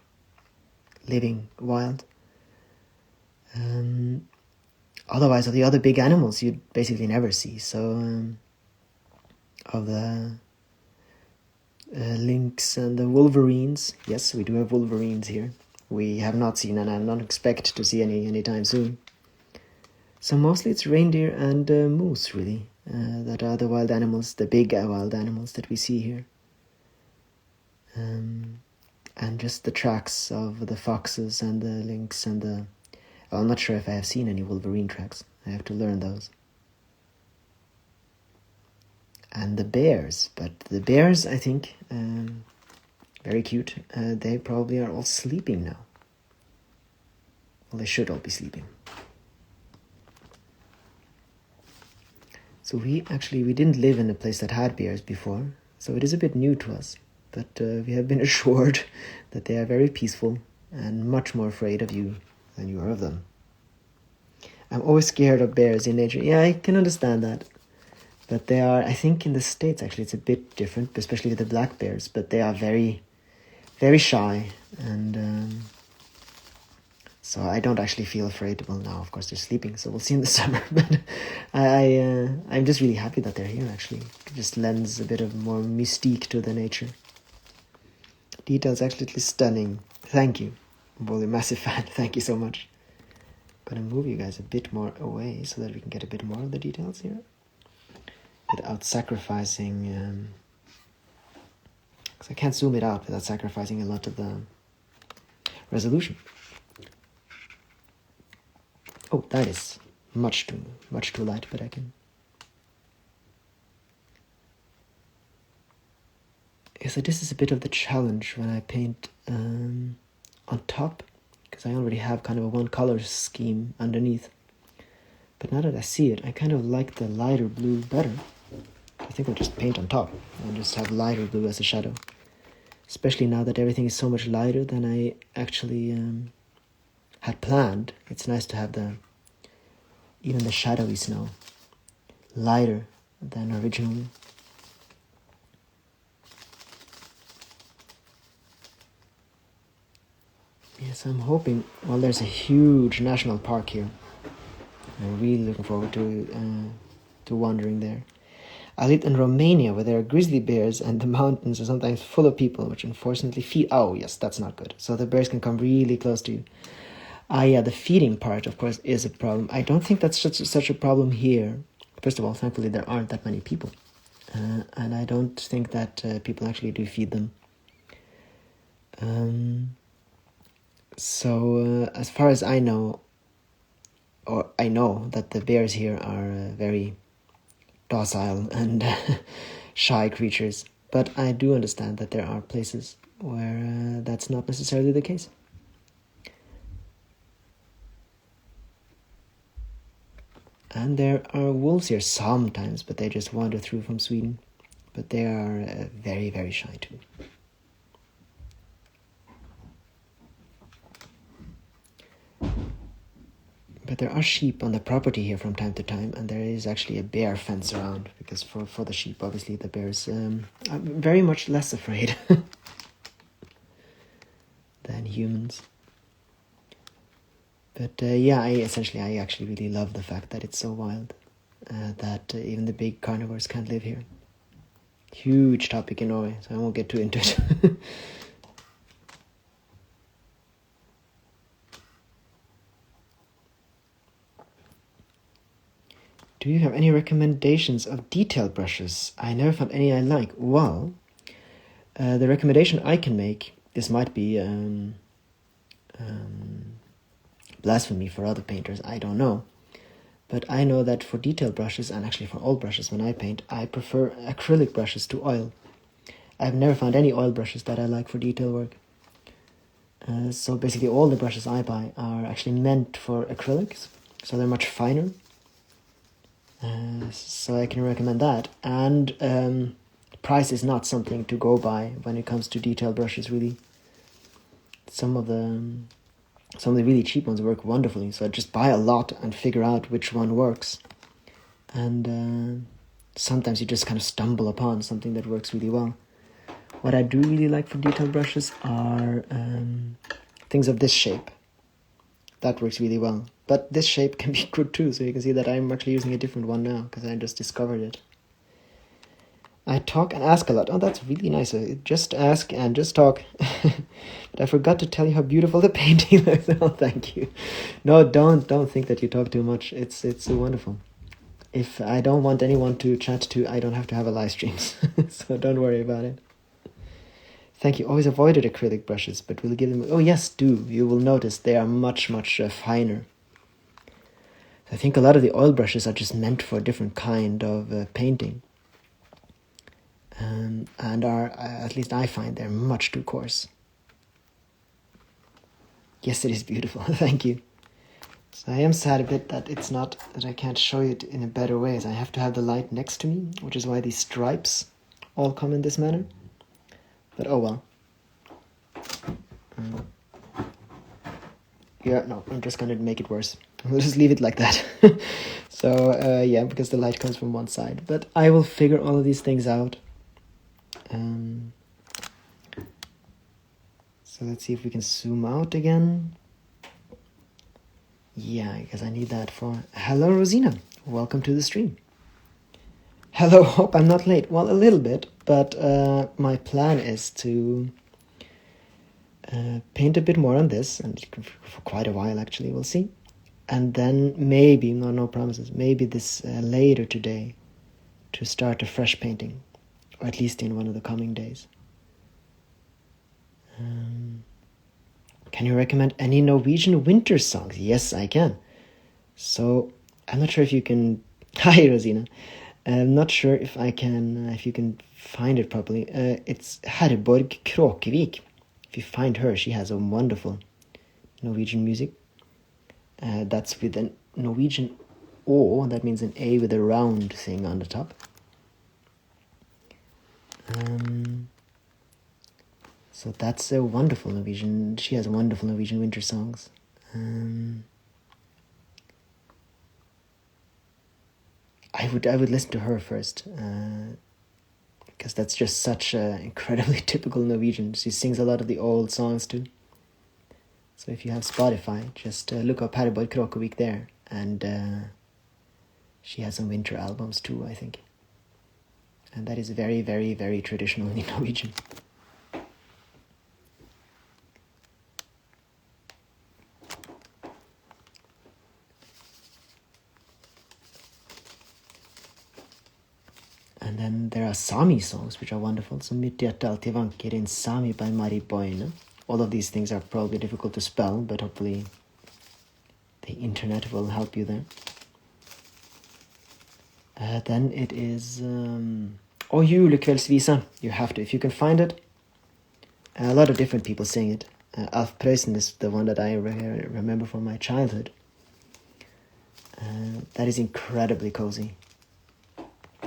living wild. Otherwise, of the other big animals, you'd basically never see. So, of the lynx and the wolverines, yes, we do have wolverines here. We have not seen, and I don't expect to see any anytime soon. So mostly it's reindeer and moose, really, that are the wild animals, the big wild animals that we see here. And just the tracks of the foxes and the lynx and the... Well, I'm not sure if I have seen any wolverine tracks. I have to learn those. And the bears, but the bears, I think, very cute. They probably are all sleeping now. Well, they should all be sleeping. So we didn't live in a place that had bears before, so it is a bit new to us. But we have been assured that they are very peaceful and much more afraid of you than you are of them. I'm always scared of bears in nature. Yeah, I can understand that. But they are, I think in the States actually it's a bit different, especially with the black bears, but they are very, very shy. And so I don't actually feel afraid. Well, now of course they're sleeping, so we'll see in the summer. But I'm just really happy that they're here actually. It just lends a bit of more mystique to the nature. Details absolutely stunning. Thank you. I'm really a massive fan. Thank you so much. Gonna move you guys a bit more away so that we can get a bit more of the details here without sacrificing, because I can't zoom it out without sacrificing a lot of the resolution. Oh, that is much too light, but I can... So this is a bit of the challenge when I paint on top, because I already have kind of a one color scheme underneath. But now that I see it, I kind of like the lighter blue better. I think I'll just paint on top and just have lighter blue as a shadow. Especially now that everything is so much lighter than I actually had planned. It's nice to have even the shadowy snow lighter than originally. Yes, I'm hoping... Well, there's a huge national park here. I'm really looking forward to wandering there. I lived in Romania, where there are grizzly bears and the mountains are sometimes full of people, which unfortunately feed... Oh, yes, that's not good. So the bears can come really close to you. Yeah, the feeding part, of course, is a problem. I don't think that's such a problem here. First of all, thankfully, there aren't that many people. And I don't think that people actually do feed them. So as far as I know, or I know that the bears here are very docile and shy creatures, but I do understand that there are places where that's not necessarily the case. And there are wolves here sometimes, but they just wander through from Sweden. But they are very, very shy too. But there are sheep on the property here from time to time, and there is actually a bear fence around, because for the sheep, obviously, the bears are very much less afraid than humans. But yeah, I actually really love the fact that it's so wild, that even the big carnivores can't live here. Huge topic in Norway, so I won't get too into it. Do you have any recommendations of detail brushes? I never found any I like. Well, the recommendation I can make, this might be blasphemy for other painters, I don't know. But I know that for detail brushes, and actually for all brushes when I paint, I prefer acrylic brushes to oil. I've never found any oil brushes that I like for detail work. So basically all the brushes I buy are actually meant for acrylics, so they're much finer. So I can recommend that. And price is not something to go by when it comes to detail brushes, really. Some of the really cheap ones work wonderfully, so I just buy a lot and figure out which one works. And sometimes you just kind of stumble upon something that works really well. What I do really like for detail brushes are things of this shape. That works really well. But this shape can be good too, so you can see that I'm actually using a different one now, because I just discovered it. I talk and ask a lot. Oh, that's really nice. Just ask and just talk. But I forgot to tell you how beautiful the painting looks. Oh, thank you. No, don't think that you talk too much. It's wonderful. If I don't want anyone to chat to, I don't have to have a live stream. So don't worry about it. Thank you. Always avoided acrylic brushes, but we'll give them... Oh, yes, do. You will notice they are much, much finer. I think a lot of the oil brushes are just meant for a different kind of painting. And are, at least I find, they're much too coarse. Yes, it is beautiful. Thank you. So I am sad a bit that it's not, that I can't show it in a better way, as I have to have the light next to me, which is why these stripes all come in this manner. But oh well. Yeah, no, I'm just gonna make it worse. We'll just leave it like that. So, yeah, because the light comes from one side. But I will figure all of these things out. So let's see if we can zoom out again. Yeah, because I need that for... Hello, Rosina. Welcome to the stream. Hello, hope I'm not late. Well, a little bit, but my plan is to paint a bit more on this, and for quite a while, actually, we'll see. And then maybe, no promises, maybe this later today to start a fresh painting, or at least in one of the coming days. Can you recommend any Norwegian winter songs? Yes, I can. So, I'm not sure if you can... Hi, Rosina. I'm not sure if I can, if you can find it properly. It's Herborg Kråkevik. If you find her, she has a wonderful Norwegian music. That's with a Norwegian O, that means an A with a round thing on the top. So that's a wonderful Norwegian, she has wonderful Norwegian winter songs. I would listen to her first, because that's just such incredibly typical Norwegian. She sings a lot of the old songs too. So if you have Spotify, just look up Herborg Kråkevik there, and she has some winter albums too, I think. And that is very, very, very traditional in Norwegian. And then there are Sami songs, which are wonderful. So Mitt hjerte alltid vanker in Sami by Mari Boine. All of these things are probably difficult to spell, but hopefully the internet will help you there. Then it is O julekvällsvisa. You have to, if you can find it. A lot of different people sing it. Alf Preussen is the one that I remember from my childhood. That is incredibly cozy.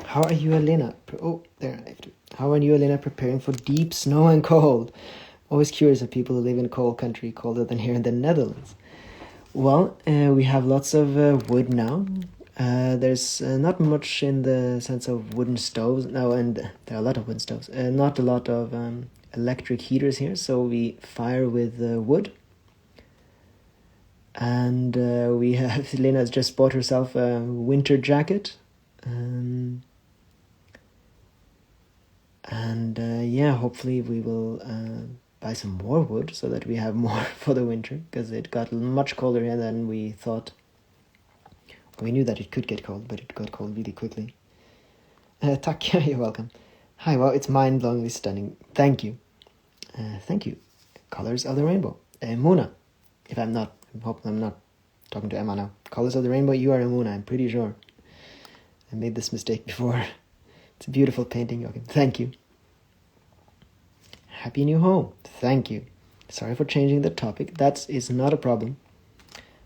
How are you, Elena? Oh, there. How are you, Elena, preparing for deep snow and cold? Always curious of people who live in a cold country, colder than here in the Netherlands. Well, we have lots of wood now. There's not much in the sense of wooden stoves. No, and there are a lot of wooden stoves. Not a lot of electric heaters here, so we fire with wood. And we have, Lena's just bought herself a winter jacket. Yeah, hopefully we will buy some more wood so that we have more for the winter, because it got much colder here than we thought. We knew that it could get cold, but it got cold really quickly. Tack, you're welcome. Hi, well, it's mind-blowingly stunning. Thank you. Thank you. Colors of the Rainbow. Mona, if I'm not, I hope I'm not talking to Emma now. Colors of the Rainbow, you are Mona, I'm pretty sure. I made this mistake before. It's a beautiful painting. Okay, thank you. Happy new home. Thank you. Sorry for changing the topic. That is not a problem.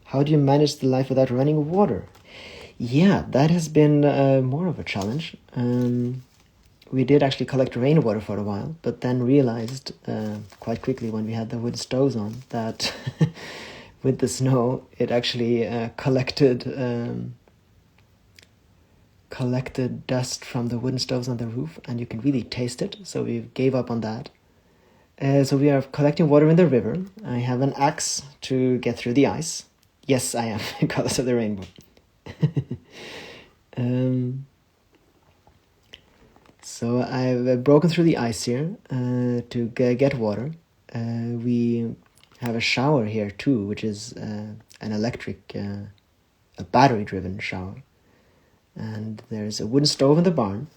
How do you manage the life without running water? Yeah, that has been more of a challenge. We did actually collect rainwater for a while, but then realized quite quickly when we had the wood stoves on that with the snow, it actually collected dust from the wooden stoves on the roof, and you can really taste it, so we gave up on that. So we are collecting water in the river. I have an axe to get through the ice. Yes, I am, Colors of the Rainbow. So I've broken through the ice here to get water. We have a shower here too, which is an electric, a battery-driven shower. And there's a wooden stove in the barn,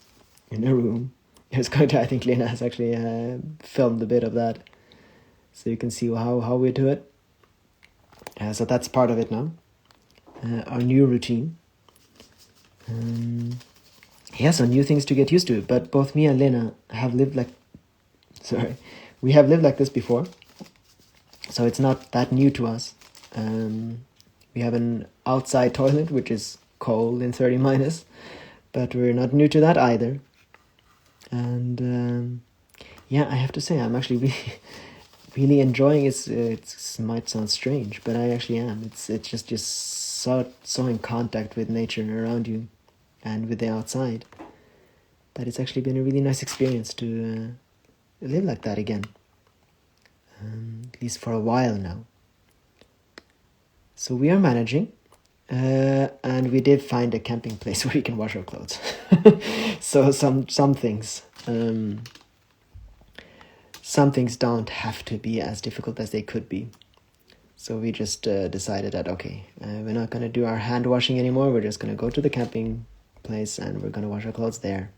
in a room. It's going to, I think Lena has actually filmed a bit of that, so you can see how we do it. So that's part of it now. Our new routine. So new things to get used to, but both me and Lena have lived we have lived like this before, so it's not that new to us. We have an outside toilet, which is cold in 30 minus, but we're not new to that either. And I have to say, I'm actually really enjoying it. It might sound strange, but I actually am. It's just so in contact with nature around you and with the outside that it's actually been a really nice experience to live like that again, at least for a while now. So we are managing, and we did find a camping place where we can wash our clothes. So some things don't have to be as difficult as they could be. So we just decided that, okay, we're not going to do our hand washing anymore. We're just going to go to the camping place and we're going to wash our clothes there.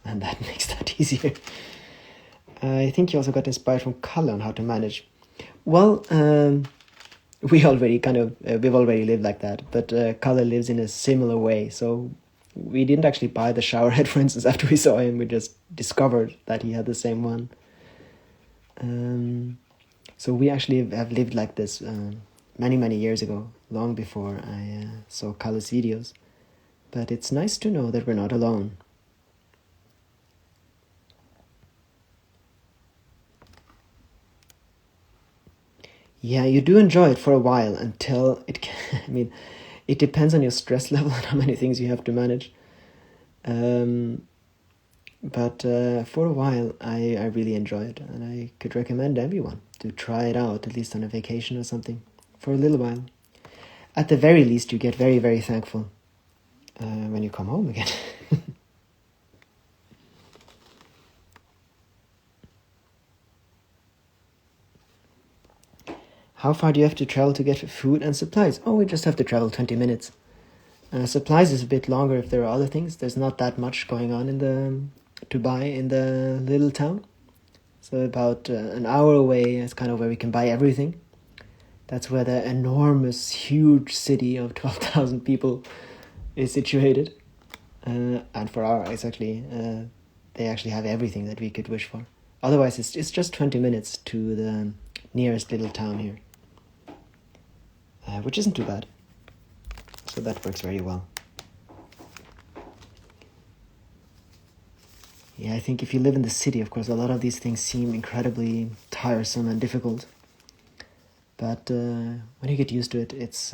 And that makes that easier. I think you also got inspired from Kalle on how to manage. Well, we've already lived like that, but Kalle lives in a similar way. So we didn't actually buy the shower head, for instance, after we saw him. We just discovered that he had the same one. So we actually have lived like this many years ago, long before I saw Kalle's videos. But it's nice to know that we're not alone. Yeah, you do enjoy it for a while until it it depends on your stress level and how many things you have to manage. But for a while, I really enjoy it, and I could recommend everyone to try it out, at least on a vacation or something, for a little while. At the very least, you get very, very thankful when you come home again. How far do you have to travel to get food and supplies? Oh, we just have to travel 20 minutes. Supplies is a bit longer if there are other things. There's not that much going on to buy in the little town. So about an hour away is kind of where we can buy everything. That's where the enormous, huge city of 12,000 people is situated. And for our eyes, actually, they actually have everything that we could wish for. Otherwise, it's just 20 minutes to the nearest little town here, which isn't too bad. So that works very well. Yeah, I think if you live in the city, of course, a lot of these things seem incredibly tiresome and difficult. But when you get used to it, it's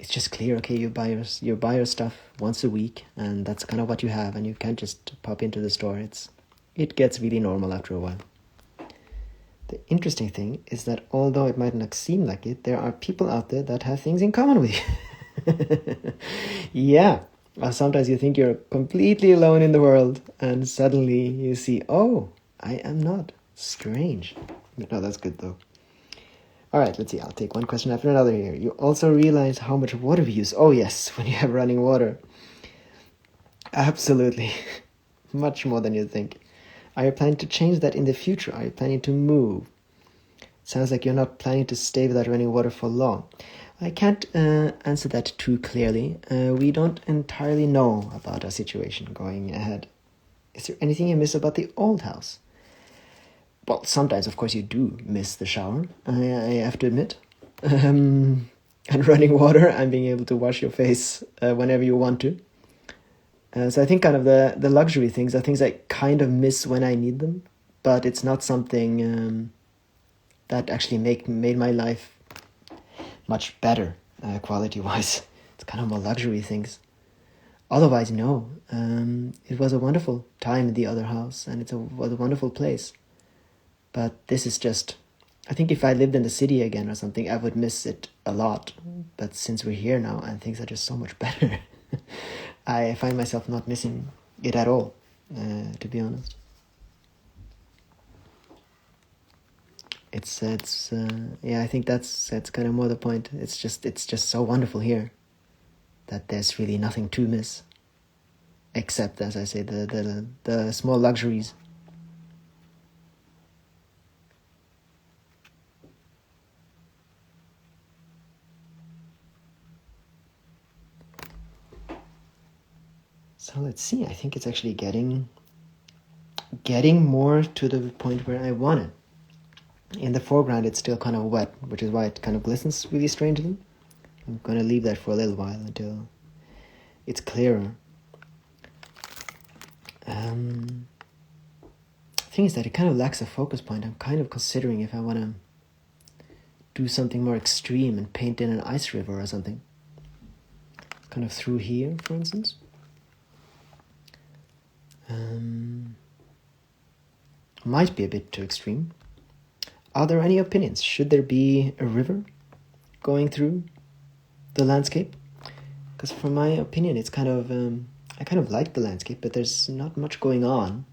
just clear. Okay, you buy your stuff once a week, and that's kind of what you have, and you can't just pop into the store. It gets really normal after a while. The interesting thing is that although it might not seem like it, there are people out there that have things in common with you. Yeah. Sometimes you think you're completely alone in the world, and suddenly you see, oh, I am not. Strange. No, that's good though. All right, let's see. I'll take one question after another here. You also realize how much water we use. Oh yes, when you have running water. Absolutely. Much more than you think. Are you planning to change that in the future? Are you planning to move? Sounds like you're not planning to stay without running water for long. I can't answer that too clearly. We don't entirely know about our situation going ahead. Is there anything you miss about the old house? Well, sometimes, of course, you do miss the shower, I have to admit. And running water and being able to wash your face whenever you want to. So I think kind of the luxury things are things I kind of miss when I need them, but it's not something that actually made my life much better quality-wise. It's kind of more luxury things. Otherwise, no. It was a wonderful time in the other house, and it was a wonderful place. But this is just... I think if I lived in the city again or something, I would miss it a lot. But since we're here now, and things are just so much better, I find myself not missing it at all, to be honest. I think that's kind of more the point. It's just so wonderful here that there's really nothing to miss, except, as I say, the small luxuries. So let's see. I think it's actually getting more to the point where I want it. In the foreground, it's still kind of wet, which is why it kind of glistens really strangely. I'm going to leave that for a little while until it's clearer. The thing is that it kind of lacks a focus point. I'm kind of considering if I want to do something more extreme and paint in an ice river or something. Kind of through here, for instance. Might be a bit too extreme. Are there any opinions? Should there be a river going through the landscape? Because from my opinion, it's kind of... I kind of like the landscape, but there's not much going on.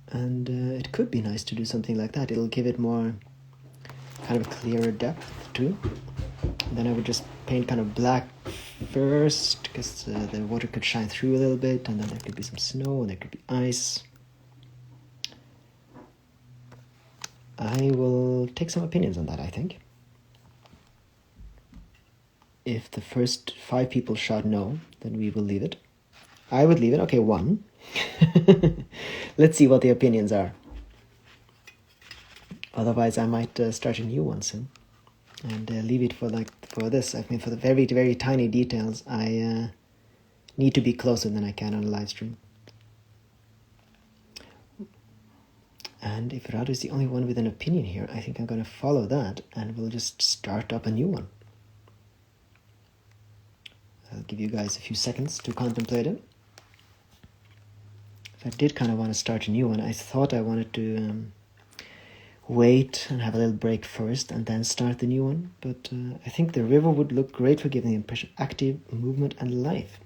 And it could be nice to do something like that. It'll give it more kind of a clearer depth too. And then I would just paint kind of black first, because the water could shine through a little bit, and then there could be some snow, and there could be ice. I will take some opinions on that, I think. If the first 5 people shout no, then we will leave it. I would leave it. Okay, 1. Let's see what the opinions are. Otherwise, I might start a new one soon. And leave it for this. I mean, for the very, very tiny details, I need to be closer than I can on a live stream. And if Radu is the only one with an opinion here, I think I'm going to follow that, and we'll just start up a new one. I'll give you guys a few seconds to contemplate it. If I did kind of want to start a new one, I thought I wanted to wait and have a little break first and then start the new one. But I think the river would look great for giving the impression of active movement and life.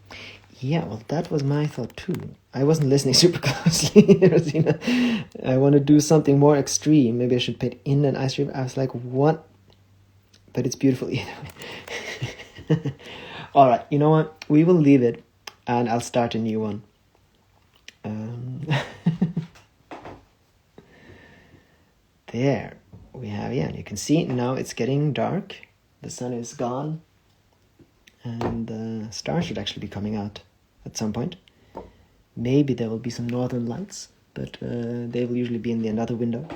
Yeah, well, that was my thought too. I wasn't listening super closely, Rosina. I want to do something more extreme. Maybe I should paint in an ice river. I was like, what? But it's beautiful either way. All right, you know what? We will leave it, and I'll start a new one. there we have, yeah, you can see now it's getting dark. The sun is gone. And the stars should actually be coming out at some point. Maybe there will be some northern lights, but they will usually be in the another window.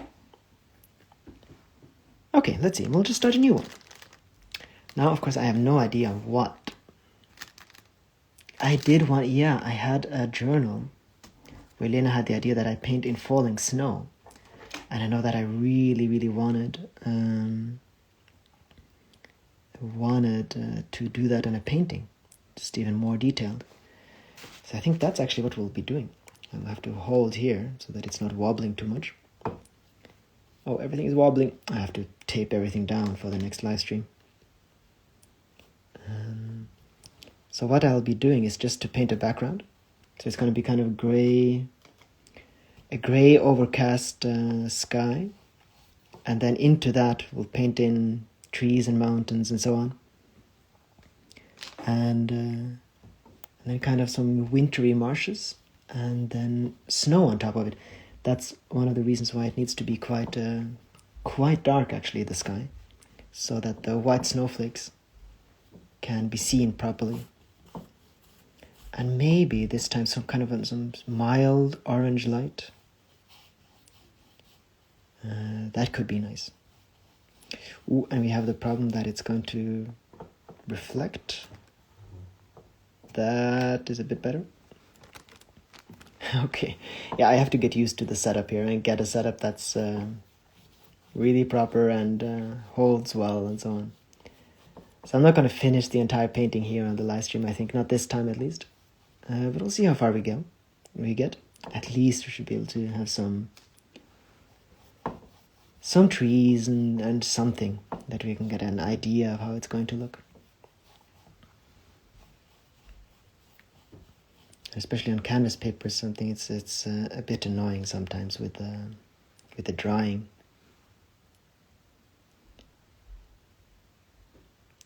Okay, let's see. We'll just start a new one. Now, of course, I have no idea what. I had a journal where Lena had the idea that I paint in falling snow. And I know that I really, really wanted to do that in a painting, just even more detailed. So I think that's actually what we'll be doing. I'll have to hold here so that it's not wobbling too much. Oh, everything is wobbling. I have to tape everything down for the next live stream. So what I'll be doing is just to paint a background. So it's going to be kind of a gray overcast sky. And then into that we'll paint in trees and mountains and so on. And then kind of some wintry marshes. And then snow on top of it. That's one of the reasons why it needs to be quite dark, actually, the sky, so that the white snowflakes can be seen properly. And maybe this time some kind of some mild orange light. That could be nice. Ooh, and we have the problem that it's going to reflect. That is a bit better. Okay, yeah, I have to get used to the setup here and get a setup that's really proper and holds well and so on. So I'm not going to finish the entire painting here on the live stream, I think, not this time at least. But we'll see how far we get. At least we should be able to have some trees and something that we can get an idea of how it's going to look. Especially on canvas paper, something it's a bit annoying sometimes with the drawing.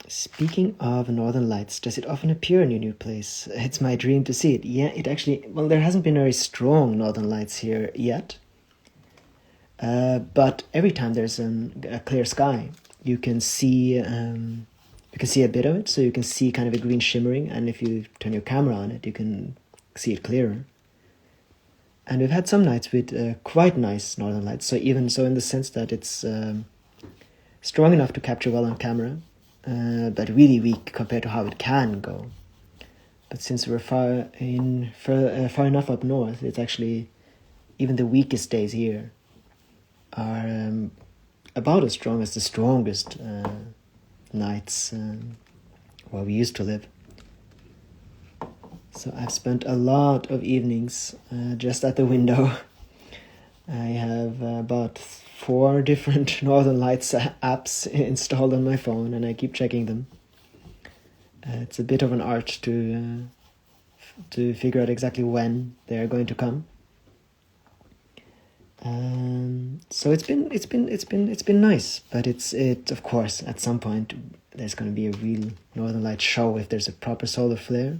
Speaking of northern lights, does it often appear in your new place? It's my dream to see it. Yeah, it actually, well, there hasn't been very strong northern lights here yet. But every time there's a clear sky, you can see a bit of it. So you can see kind of a green shimmering, and if you turn your camera on it, you can see it clearer. And we've had some nights with quite nice northern lights. So even so, in the sense that it's strong enough to capture well on camera, but really weak compared to how it can go. But since we're far enough up north, it's actually even the weakest days here are about as strong as the strongest nights where we used to live. So I've spent a lot of evenings just at the window. I have about 4 different Northern Lights apps installed on my phone, and I keep checking them. It's a bit of an art to figure out exactly when they're going to come. So it's been nice, but it of course at some point there's going to be a real Northern Light show if there's a proper solar flare,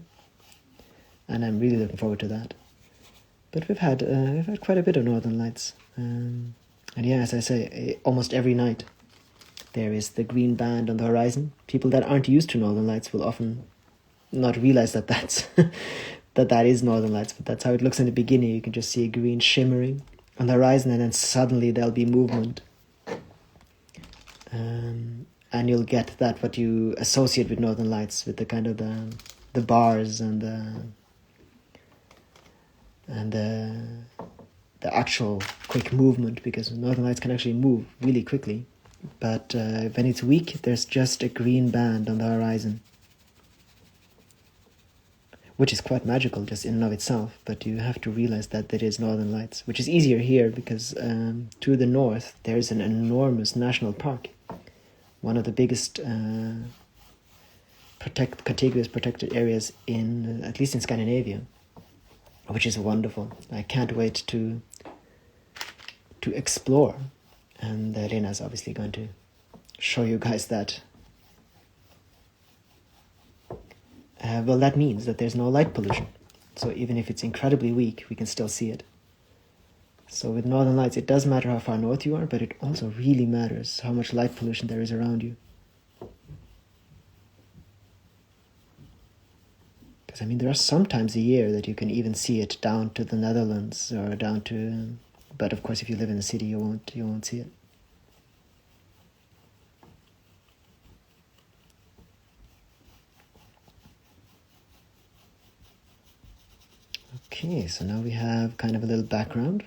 and I'm really looking forward to that. But we've had quite a bit of Northern Lights, and yeah, as I say, almost every night there is the green band on the horizon. People that aren't used to Northern Lights will often not realize that that is Northern Lights, but that's how it looks in the beginning. You can just see a green shimmering on the horizon, and then suddenly there'll be movement, and you'll get that what you associate with Northern Lights, with the kind of the bars and the actual quick movement, because Northern Lights can actually move really quickly. But when it's weak, there's just a green band on the horizon, which is quite magical just in and of itself. But you have to realize that there is Northern Lights, which is easier here because to the north there is an enormous national park, one of the biggest contiguous protected areas in, at least in Scandinavia, which is wonderful. I can't wait to explore, and Lena's obviously going to show you guys that. Well, that means that there's no light pollution, so even if it's incredibly weak, we can still see it. So with northern lights, it does matter how far north you are, but it also really matters how much light pollution there is around you. Because, I mean, there are some times a year that you can even see it down to the Netherlands or down to... But of course, if you live in the city, you won't see it. Okay, so now we have kind of a little background.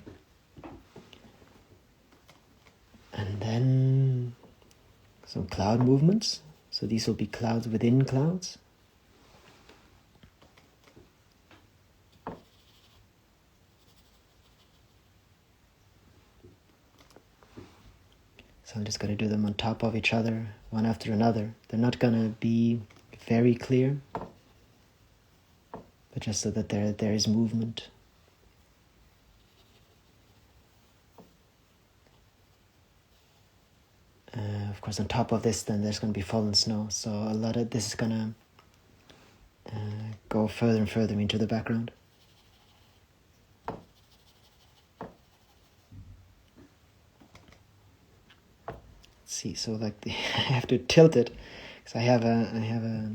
And then some cloud movements. So these will be clouds within clouds. So I'm just going to do them on top of each other, one after another. They're not going to be very clear, but just so that there is movement. Of course, on top of this, then there's going to be fallen snow. So a lot of this is going to go further and further into the background. See, so like I have to tilt it because I have a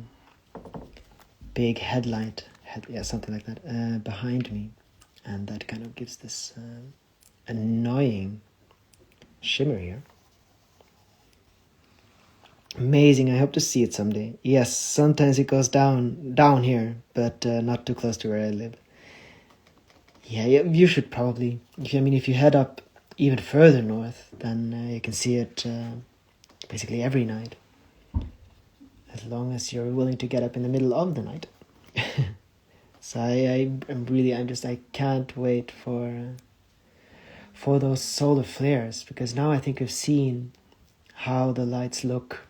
big headlight, something like that, behind me, and that kind of gives this annoying shimmer here. Amazing! I hope to see it someday. Yes, sometimes it goes down here, but not too close to where I live. Yeah, you should probably. If you head up even further north, then you can see it basically every night, as long as you're willing to get up in the middle of the night. So I can't wait for those solar flares, because now I think I've seen how the lights look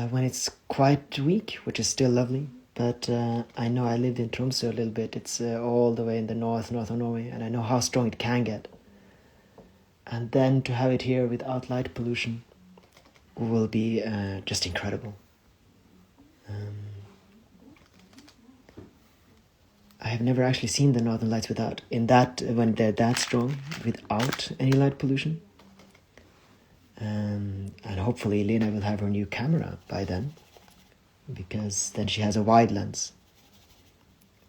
when it's quite weak, which is still lovely. But I know I lived in Tromsø a little bit. It's all the way in the north of Norway, and I know how strong it can get. And then to have it here without light pollution will be just incredible. I have never actually seen the northern lights when they're that strong, without any light pollution. And hopefully Lena will have her new camera by then, because then she has a wide lens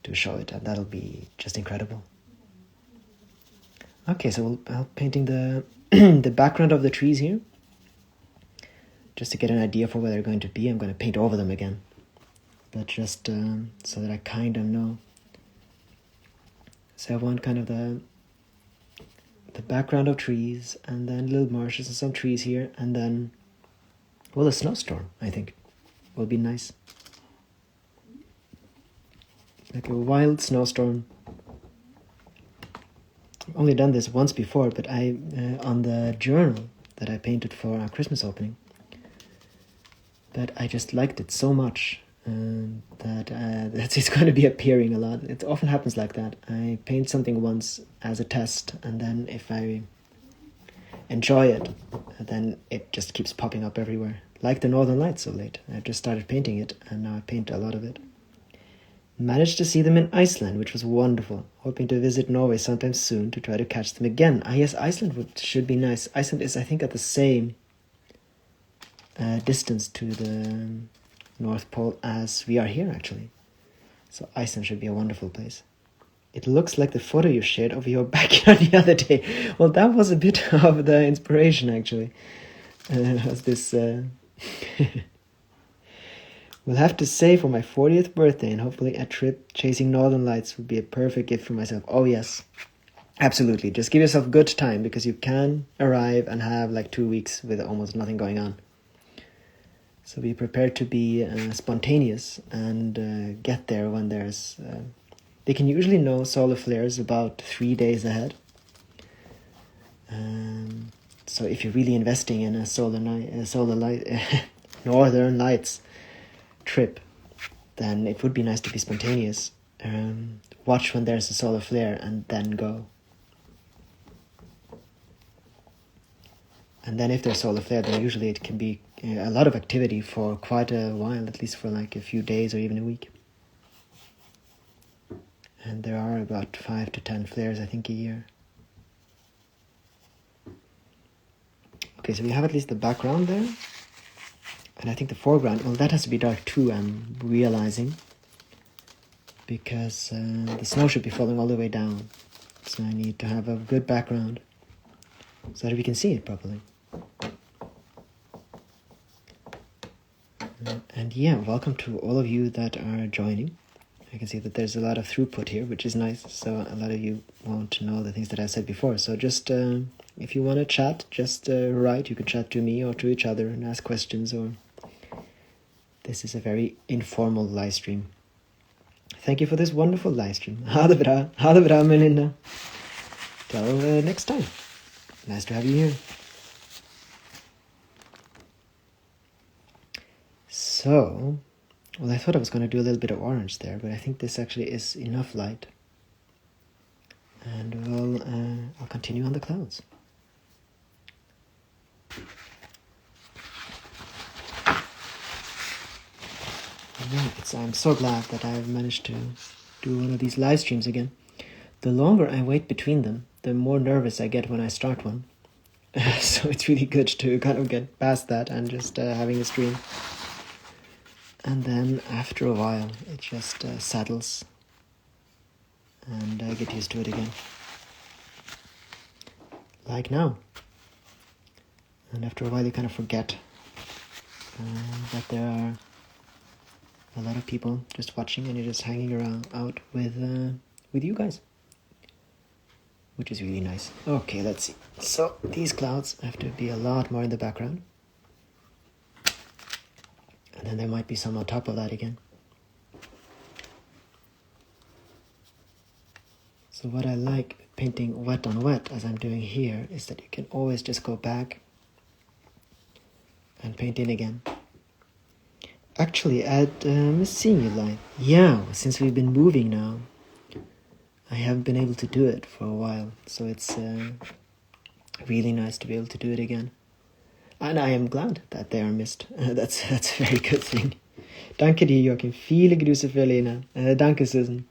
to show it, and that'll be just incredible. Okay, so I'll painting the the background of the trees here, just to get an idea for where they're going to be. I'm going to paint over them again, but just so that I kind of know. So I want kind of the background of trees, and then little marshes and some trees here, and then, well, a snowstorm, I think, will be nice. Like a wild snowstorm. I've only done this once before, but I on the journal that I painted for our Christmas opening, but I just liked it so much that it's going to be appearing a lot. It often happens like that. I paint something once as a test, and then if I enjoy it, then it just keeps popping up everywhere. Like the Northern Lights of late. I've just started painting it, and now I paint a lot of it. Managed to see them in Iceland, which was wonderful. Hoping to visit Norway sometime soon to try to catch them again. Yes, Iceland should be nice. Iceland is, I think, at the same distance to the North Pole as we are here, actually. So Iceland should be a wonderful place. It looks like the photo you shared of your backyard the other day. Well, that was a bit of the inspiration, actually. Was this... We'll have to say for my 40th birthday, and hopefully a trip chasing Northern Lights would be a perfect gift for myself. Oh, yes. Absolutely. Just give yourself good time, because you can arrive and have like 2 weeks with almost nothing going on. So be prepared to be spontaneous and get there when there's... they can usually know solar flares about 3 days ahead. So if you're really investing in a Northern Lights trip, then it would be nice to be spontaneous. Watch when there's a solar flare and then go. And then if there's solar flare, then usually it can be a lot of activity for quite a while, at least for like a few days or even a week. And there are about 5 to 10 flares, I think, a year. Okay, so we have at least the background there. And I think the foreground, well, that has to be dark too, I'm realizing. Because the snow should be falling all the way down. So I need to have a good background so that we can see it properly. And yeah, welcome to all of you that are joining. I can see that there's a lot of throughput here, which is nice. So a lot of you won't know the things that I said before. So just, if you want to chat, just write. You can chat to me or to each other and ask questions. Or this is a very informal live stream. Thank you for this wonderful live stream. Ha det bra, Melinda. Till next time. Nice to have you here. So, well, I thought I was going to do a little bit of orange there, but I think this actually is enough light. And I'll continue on the clouds. I'm so glad that I've managed to do one of these live streams again. The longer I wait between them, the more nervous I get when I start one. So it's really good to kind of get past that and just having a stream. And then after a while, it just settles. And I get used to it again. Like now. And after a while, you kind of forget that there are a lot of people just watching, and you're just hanging around out with you guys, which is really nice. Okay, let's see. So these clouds have to be a lot more in the background, and then there might be some on top of that again. So what I like painting wet on wet, as I'm doing here, is that you can always just go back and paint in again. Actually, I'd miss seeing you live. Yeah, since we've been moving now, I haven't been able to do it for a while. So it's really nice to be able to do it again. And I am glad that they are missed. That's a very good thing. Danke dir, Joachim. Viele Grüße für Lena. Danke, Susan.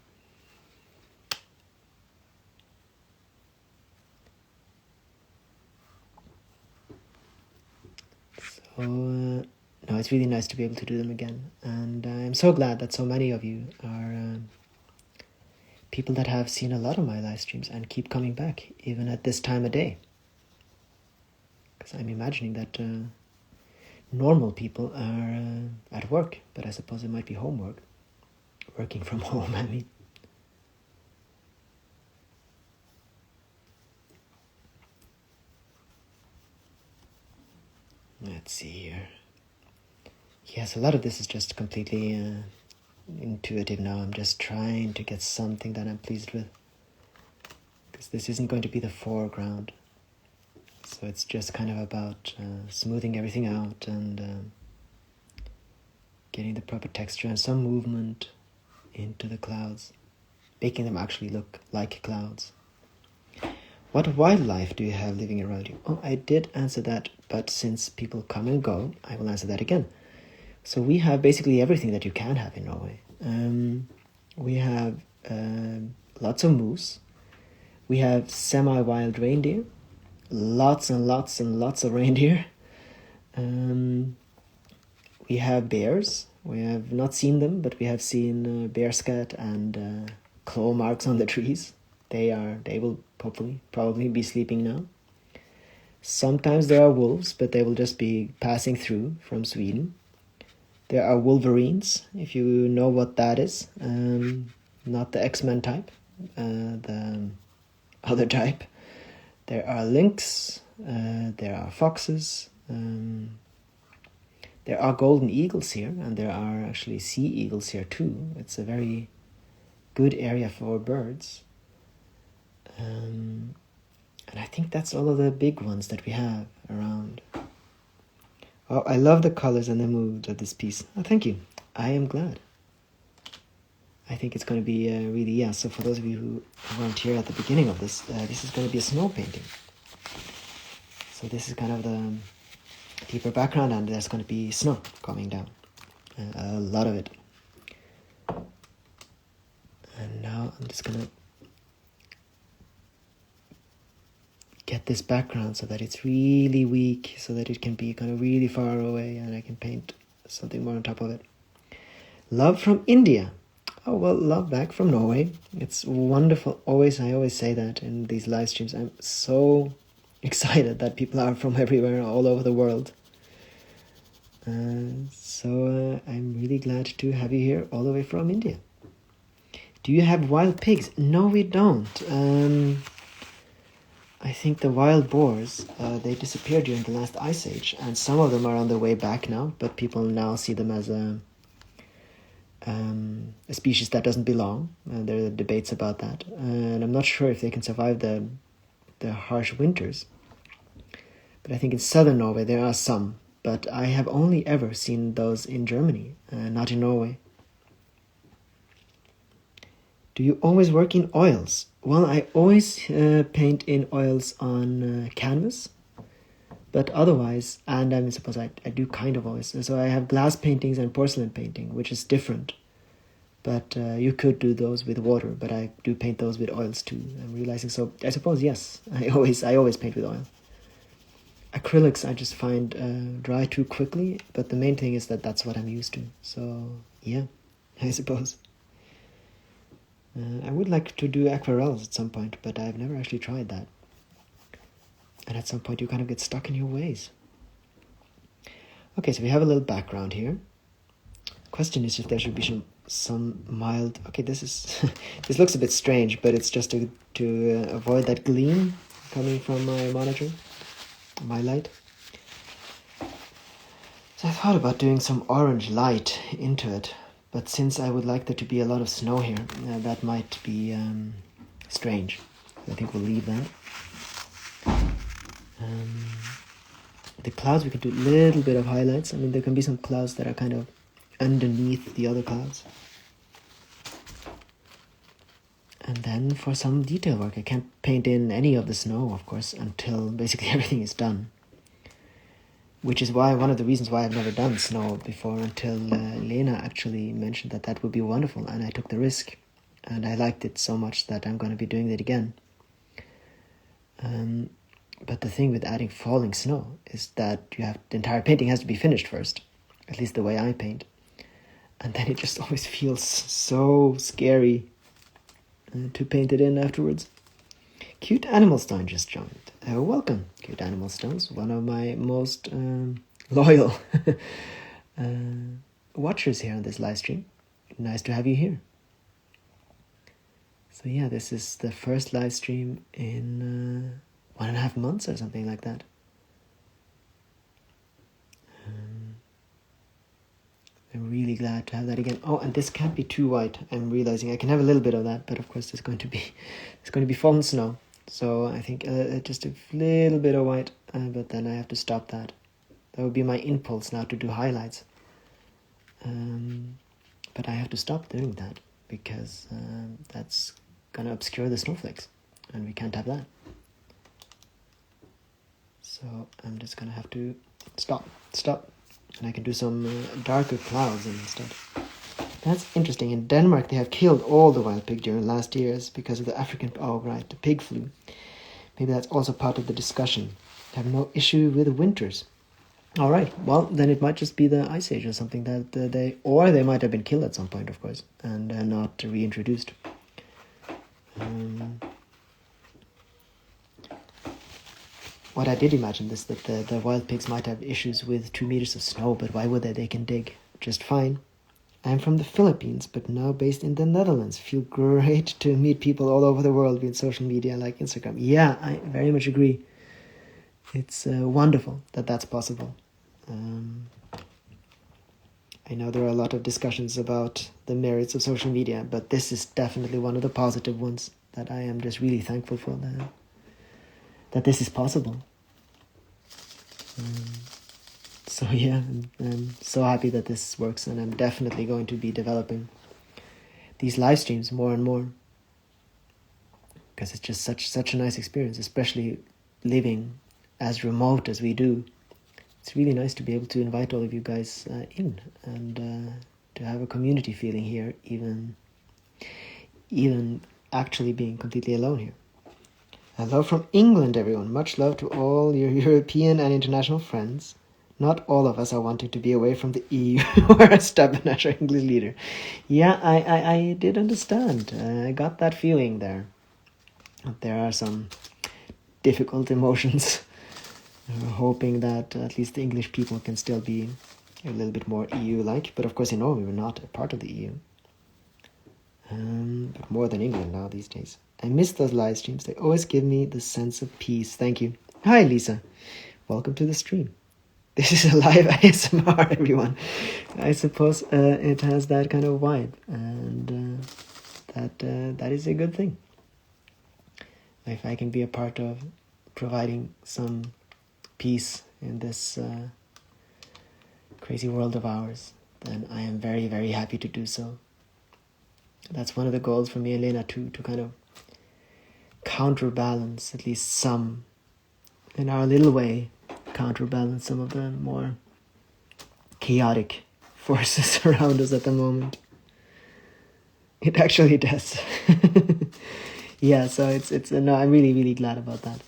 So, no, it's really nice to be able to do them again. And I'm so glad that so many of you are people that have seen a lot of my live streams and keep coming back, even at this time of day. Because I'm imagining that normal people are at work, but I suppose it might be homework. Working from home, I mean. Let's see here. Yes, a lot of this is just completely intuitive now. I'm just trying to get something that I'm pleased with. Because this isn't going to be the foreground. So it's just kind of about smoothing everything out and getting the proper texture and some movement into the clouds, making them actually look like clouds. What wildlife do you have living around you? Oh, I did answer that, but since people come and go, I will answer that again. So we have basically everything that you can have in Norway. We have lots of moose. We have semi-wild reindeer. Lots and lots and lots of reindeer. We have bears. We have not seen them, but we have seen bear scat and claw marks on the trees. They will probably be sleeping now. Sometimes there are wolves, but they will just be passing through from Sweden. There are wolverines, if you know what that is. Not the X-Men type, the other type. There are lynx, there are foxes, there are golden eagles here, and there are actually sea eagles here too. It's a very good area for birds. And I think that's all of the big ones that we have around. Oh, I love the colors and the mood of this piece. Oh, thank you. I am glad. I think it's going to be really, yeah. So for those of you who weren't here at the beginning of this, this is going to be a snow painting. So this is kind of the deeper background, and there's going to be snow coming down. A lot of it. And now I'm just going to get this background so that it's really weak, so that it can be kind of really far away, and I can paint something more on top of it. Love from India. Oh, well, love back from Norway. It's wonderful. I always say that in these live streams. I'm so excited that people are from everywhere, all over the world. So I'm really glad to have you here all the way from India. Do you have wild pigs? No, we don't. I think the wild boars, they disappeared during the last ice age, and some of them are on their way back now, but people now see them as a species that doesn't belong. There are debates about that, and I'm not sure if they can survive the harsh winters. But I think in southern Norway there are some, but I have only ever seen those in Germany, not in Norway. Do you always work in oils? Well, I always paint in oils on canvas, but otherwise, and I suppose I do kind of always. So I have glass paintings and porcelain painting, which is different. But you could do those with water, but I do paint those with oils too. I'm realizing, so I suppose yes, I always paint with oil. Acrylics I just find dry too quickly, but the main thing is that that's what I'm used to. So yeah, I suppose. I would like to do aquarels at some point, but I've never actually tried that. And at some point you kind of get stuck in your ways. Okay, so we have a little background here. Question is if there should be some mild... Okay, this is this looks a bit strange, but it's just to avoid that gleam coming from my monitor, my light. So I thought about doing some orange light into it. But since I would like there to be a lot of snow here, that might be strange. I think we'll leave that. The clouds, we can do a little bit of highlights. I mean, there can be some clouds that are kind of underneath the other clouds. And then for some detail work, I can't paint in any of the snow, of course, until basically everything is done. Which is why one of the reasons why I've never done snow before, until Lena actually mentioned that would be wonderful, and I took the risk, and I liked it so much that I'm going to be doing it again. But the thing with adding falling snow is that the entire painting has to be finished first, at least the way I paint, and then it just always feels so scary to paint it in afterwards. Cute Animal Stone just joined. Welcome, Cute Animal Stones, one of my most loyal watchers here on this live stream. Nice to have you here. So yeah, this is the first live stream in 1.5 months or something like that. I'm really glad to have that again. Oh, and this can't be too white. I'm realizing I can have a little bit of that, but of course there's going to be fallen snow. So I think just a little bit of white, but then I have to stop that. That would be my impulse now to do highlights. But I have to stop doing that because that's going to obscure the snowflakes, and we can't have that. So I'm just going to have to stop. And I can do some darker clouds instead. That's interesting. In Denmark, they have killed all the wild pig during last years because of the the pig flu. Maybe that's also part of the discussion. They have no issue with the winters. All right. Well, then it might just be the ice age or something that they might have been killed at some point, of course, and not reintroduced. What I did imagine is that the wild pigs might have issues with 2 meters of snow, but why would they? They can dig just fine. I'm from the Philippines, but now based in the Netherlands. Feel great to meet people all over the world with social media like Instagram. Yeah, I very much agree. It's wonderful that that's possible. I know there are a lot of discussions about the merits of social media, but this is definitely one of the positive ones that I am just really thankful for, that this is possible. So yeah, I'm so happy that this works, and I'm definitely going to be developing these live streams more and more, because it's just such a nice experience, especially living as remote as we do. It's really nice to be able to invite all of you guys in, and to have a community feeling here, even actually being completely alone here. Hello from England, everyone. Much love to all your European and international friends. Not all of us are wanting to be away from the EU or a stubborn national English leader. Yeah, I did understand. I got that feeling there. There are some difficult emotions. Hoping that at least the English people can still be a little bit more EU-like. But of course, we were not a part of the EU. But more than England now these days. I miss those live streams. They always give me the sense of peace. Thank you. Hi, Lisa. Welcome to the stream. This is a live ASMR, everyone. I suppose it has that kind of vibe, and that is a good thing. If I can be a part of providing some peace in this crazy world of ours, then I am very, very happy to do so. That's one of the goals for me and Lena too, to kind of counterbalance at least some, in our little way, counterbalance some of the more chaotic forces around us at the moment. It actually does. Yeah, so it's no, I'm really, really glad about that.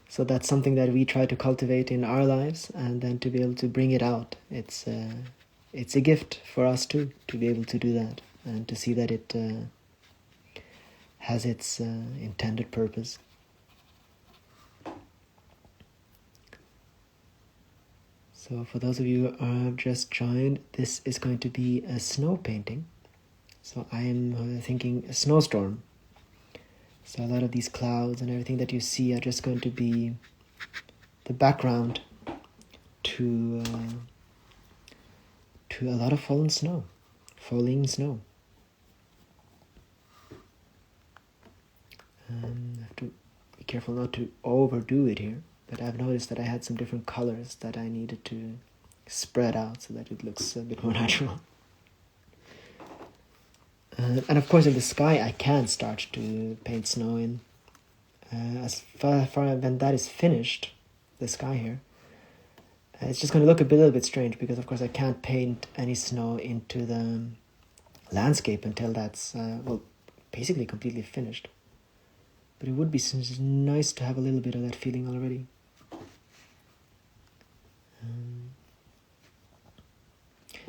So that's something that we try to cultivate in our lives, and then to be able to bring it out. It's a gift for us too, to be able to do that and to see that it has its intended purpose. So for those of you who have just joined, this is going to be a snow painting. So I am thinking a snowstorm. So a lot of these clouds and everything that you see are just going to be the background to a lot of falling snow. I have to be careful not to overdo it here, but I've noticed that I had some different colors that I needed to spread out so that it looks a bit more natural. And of course in the sky I can start to paint snow in. As far when that is finished, the sky here, it's just going to look a little bit strange because of course I can't paint any snow into the landscape until that's, basically completely finished. But it would be nice to have a little bit of that feeling already.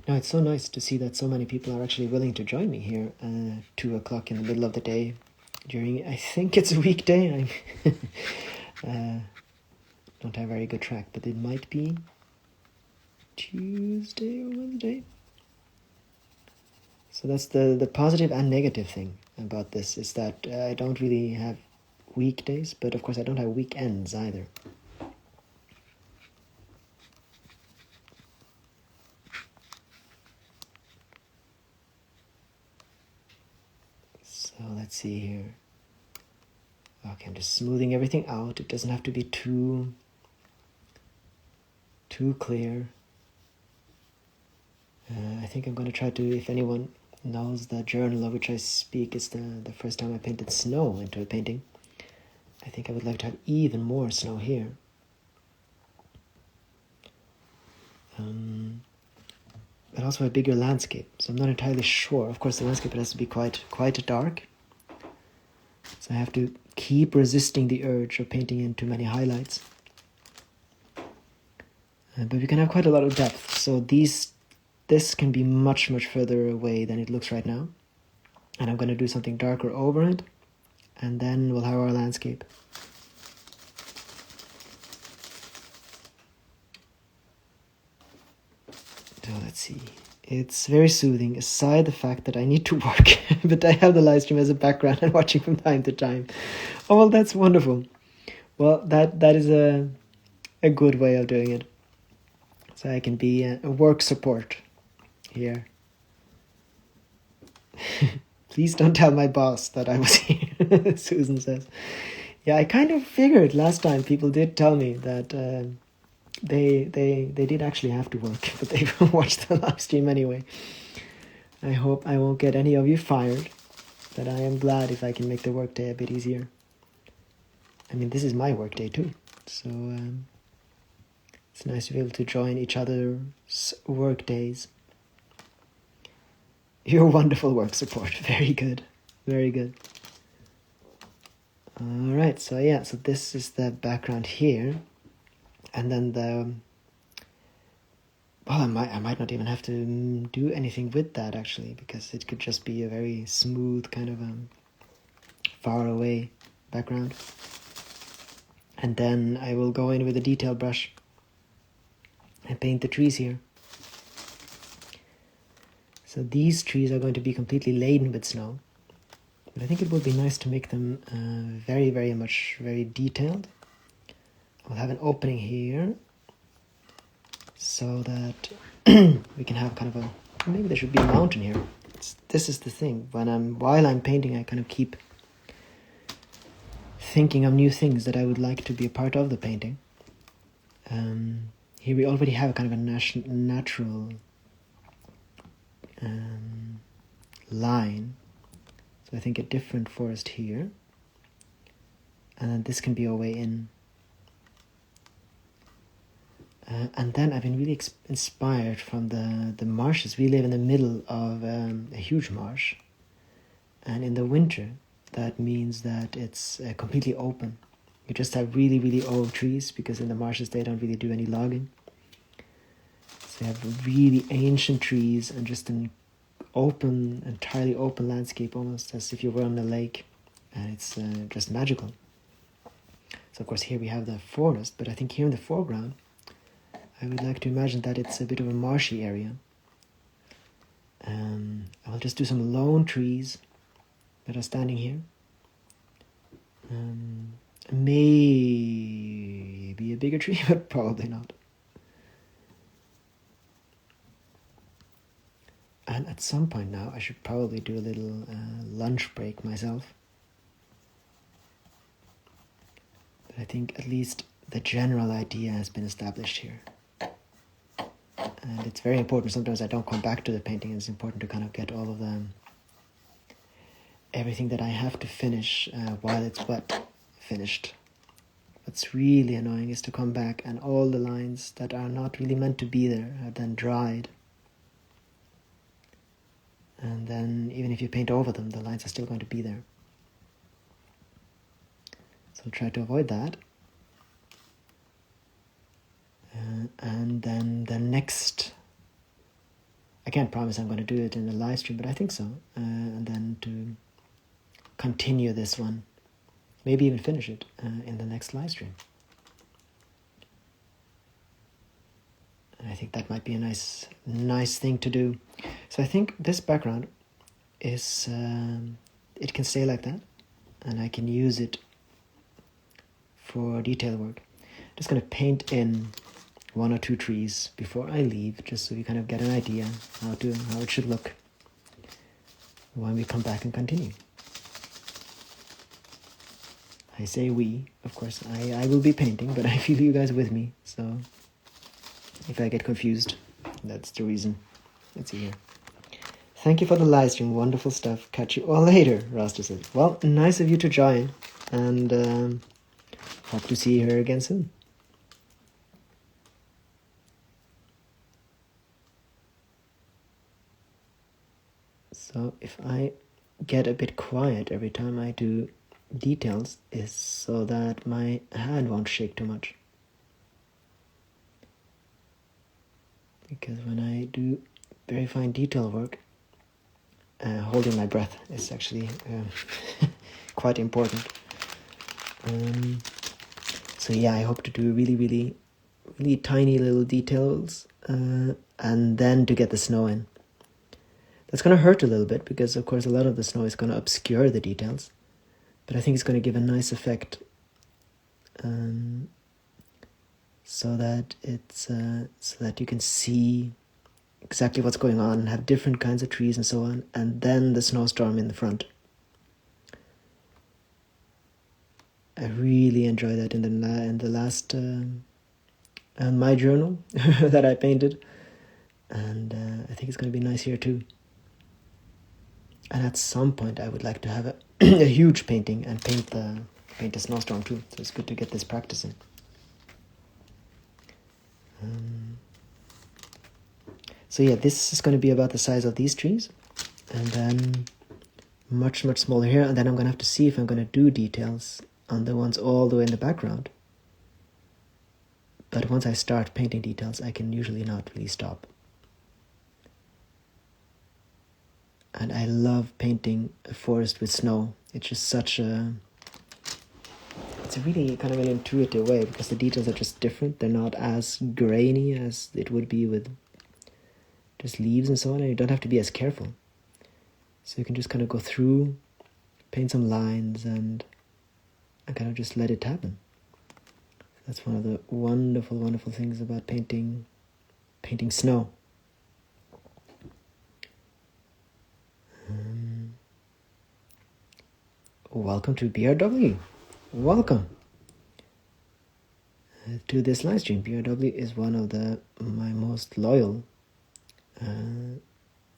Now it's so nice to see that so many people are actually willing to join me here 2 o'clock in the middle of the day during, I think it's a weekday. I don't have very good track, but it might be Tuesday or Wednesday. So that's the positive and negative thing about this, is that I don't really have weekdays, but of course I don't have weekends either. So let's see here. Okay, I'm just smoothing everything out. It doesn't have to be too clear. I think I'm going to try to, if anyone knows the journal of which I speak, it's the first time I painted snow into a painting. I think I would like to have even more snow here. But also a bigger landscape, so I'm not entirely sure. Of course the landscape has to be quite dark, so I have to keep resisting the urge of painting in too many highlights. But we can have quite a lot of depth, so this can be much further away than it looks right now. And I'm going to do something darker over it, and then we'll have our landscape. So let's see. It's very soothing, aside the fact that I need to work, but I have the live stream as a background and watching from time to time. Oh, well, that's wonderful. Well, that is a good way of doing it. So I can be a work support here. Please don't tell my boss that I was here, Susan says. Yeah, I kind of figured last time people did tell me that they did actually have to work, but they watched the live stream anyway. I hope I won't get any of you fired, but I am glad if I can make the workday a bit easier. I mean, this is my workday too, so it's nice to be able to join each other's work days. You're wonderful work support. Very good. Very good. Alright, so yeah, so this is the background here. And then well, I might not even have to do anything with that actually, because it could just be a very smooth kind of far away background. And then I will go in with a detail brush and paint the trees here. So these trees are going to be completely laden with snow, but I think it would be nice to make them very detailed. I'll have an opening here so that we can have kind of maybe there should be a mountain here. This is the thing, while I'm painting, I kind of keep thinking of new things that I would like to be a part of the painting. Here we already have kind of a natural line, so I think a different forest here, and then this can be our way in. And then I've been really inspired from the marshes. We live in the middle of a huge marsh, and in the winter that means that it's completely open. You just have really old trees, because in the marshes they don't really do any logging. So you have really ancient trees and just an entirely open landscape, almost as if you were on a lake, and it's just magical. So of course here we have the forest, but I think here in the foreground I would like to imagine that it's a bit of a marshy area. I'll just do some lone trees that are standing here. Maybe a bigger tree, but probably not. And at some point now, I should probably do a little lunch break myself. But I think at least the general idea has been established here. And it's very important. Sometimes I don't come back to the painting. It's important to kind of get all of everything that I have to finish while it's wet finished. What's really annoying is to come back and all the lines that are not really meant to be there are then dried. And then even if you paint over them, the lines are still going to be there. So I'll try to avoid that. And then the next, I can't promise I'm going to do it in the live stream, but I think so. And then to continue this one, maybe even finish it in the next live stream. And I think that might be a nice thing to do. So I think this background is, it can stay like that, and I can use it for detail work. I'm just going to paint in one or two trees before I leave, just so you kind of get an idea how it should look when we come back and continue. I say we, of course, I will be painting, but I feel you guys with me, so if I get confused, that's the reason. Let's see here. Thank you for the live stream, wonderful stuff. Catch you all later, Rasta says. Well, nice of you to join, and hope to see her again soon. So if I get a bit quiet every time I do details, is so that my hand won't shake too much. Because when I do very fine detail work, holding my breath is actually quite important. So yeah, I hope to do really tiny little details, and then to get the snow in. That's going to hurt a little bit, because of course a lot of the snow is going to obscure the details, but I think it's going to give a nice effect, so that you can see exactly what's going on and have different kinds of trees and so on, and then the snowstorm in the front. I really enjoy that in the last my journal that I painted, and I think it's going to be nice here too. And at some point I would like to have a huge painting and paint the snowstorm too, so it's good to get this practice in. So yeah, this is going to be about the size of these trees, and then much smaller here, and then I'm going to have to see if I'm going to do details on the ones all the way in the background. But once I start painting details, I can usually not really stop. And I love painting a forest with snow. It's just such a... It's a really kind of an intuitive way, because the details are just different. They're not as grainy as it would be with just leaves and so on, and you don't have to be as careful. So you can just kind of go through, paint some lines, and kind of just let it happen. That's one of the wonderful things about painting snow. Welcome to BRW. Welcome to this live stream. BRW is one of my most loyal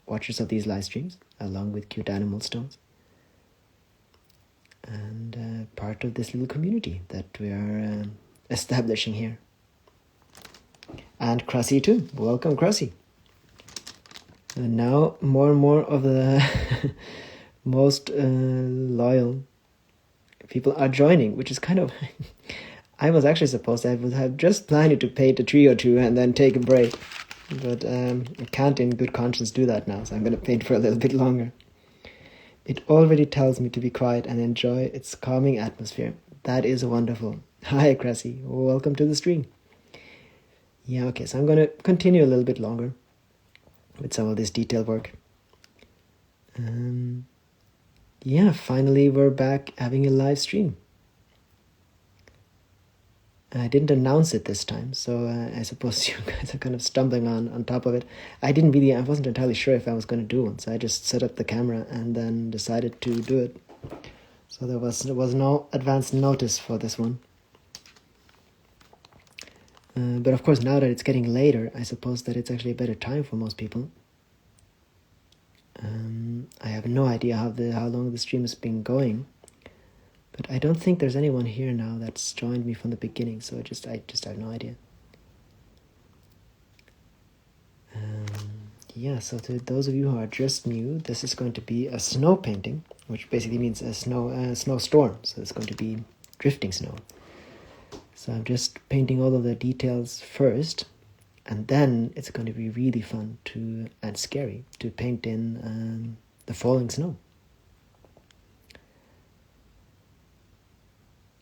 watchers of these live streams, along with Cute Animal Stones, and part of this little community that we are establishing here. And Krusty too. Welcome, Krusty. And now more and more of the most loyal people are joining, which is kind of... I was actually supposed to have just planned to paint a tree or two and then take a break. But I can't in good conscience do that now, so I'm going to paint for a little bit longer. It already tells me to be quiet and enjoy its calming atmosphere. That is wonderful. Hi, Cressy. Welcome to the stream. Yeah, okay, so I'm going to continue a little bit longer with some of this detail work. Yeah, finally we're back having a live stream. I didn't announce it this time, so I suppose you guys are kind of stumbling on top of it. I wasn't entirely sure if I was going to do one, so I just set up the camera and then decided to do it. So there was no advance notice for this one. But of course, now that it's getting later, I suppose that it's actually a better time for most people. I have no idea how long the stream has been going, but I don't think there's anyone here now that's joined me from the beginning, so I just have no idea. Yeah, so to those of you who are just new, this is going to be a snow painting, which basically means a snowstorm. So it's going to be drifting snow. So I'm just painting all of the details first, and then it's going to be really fun and scary to paint in the falling snow.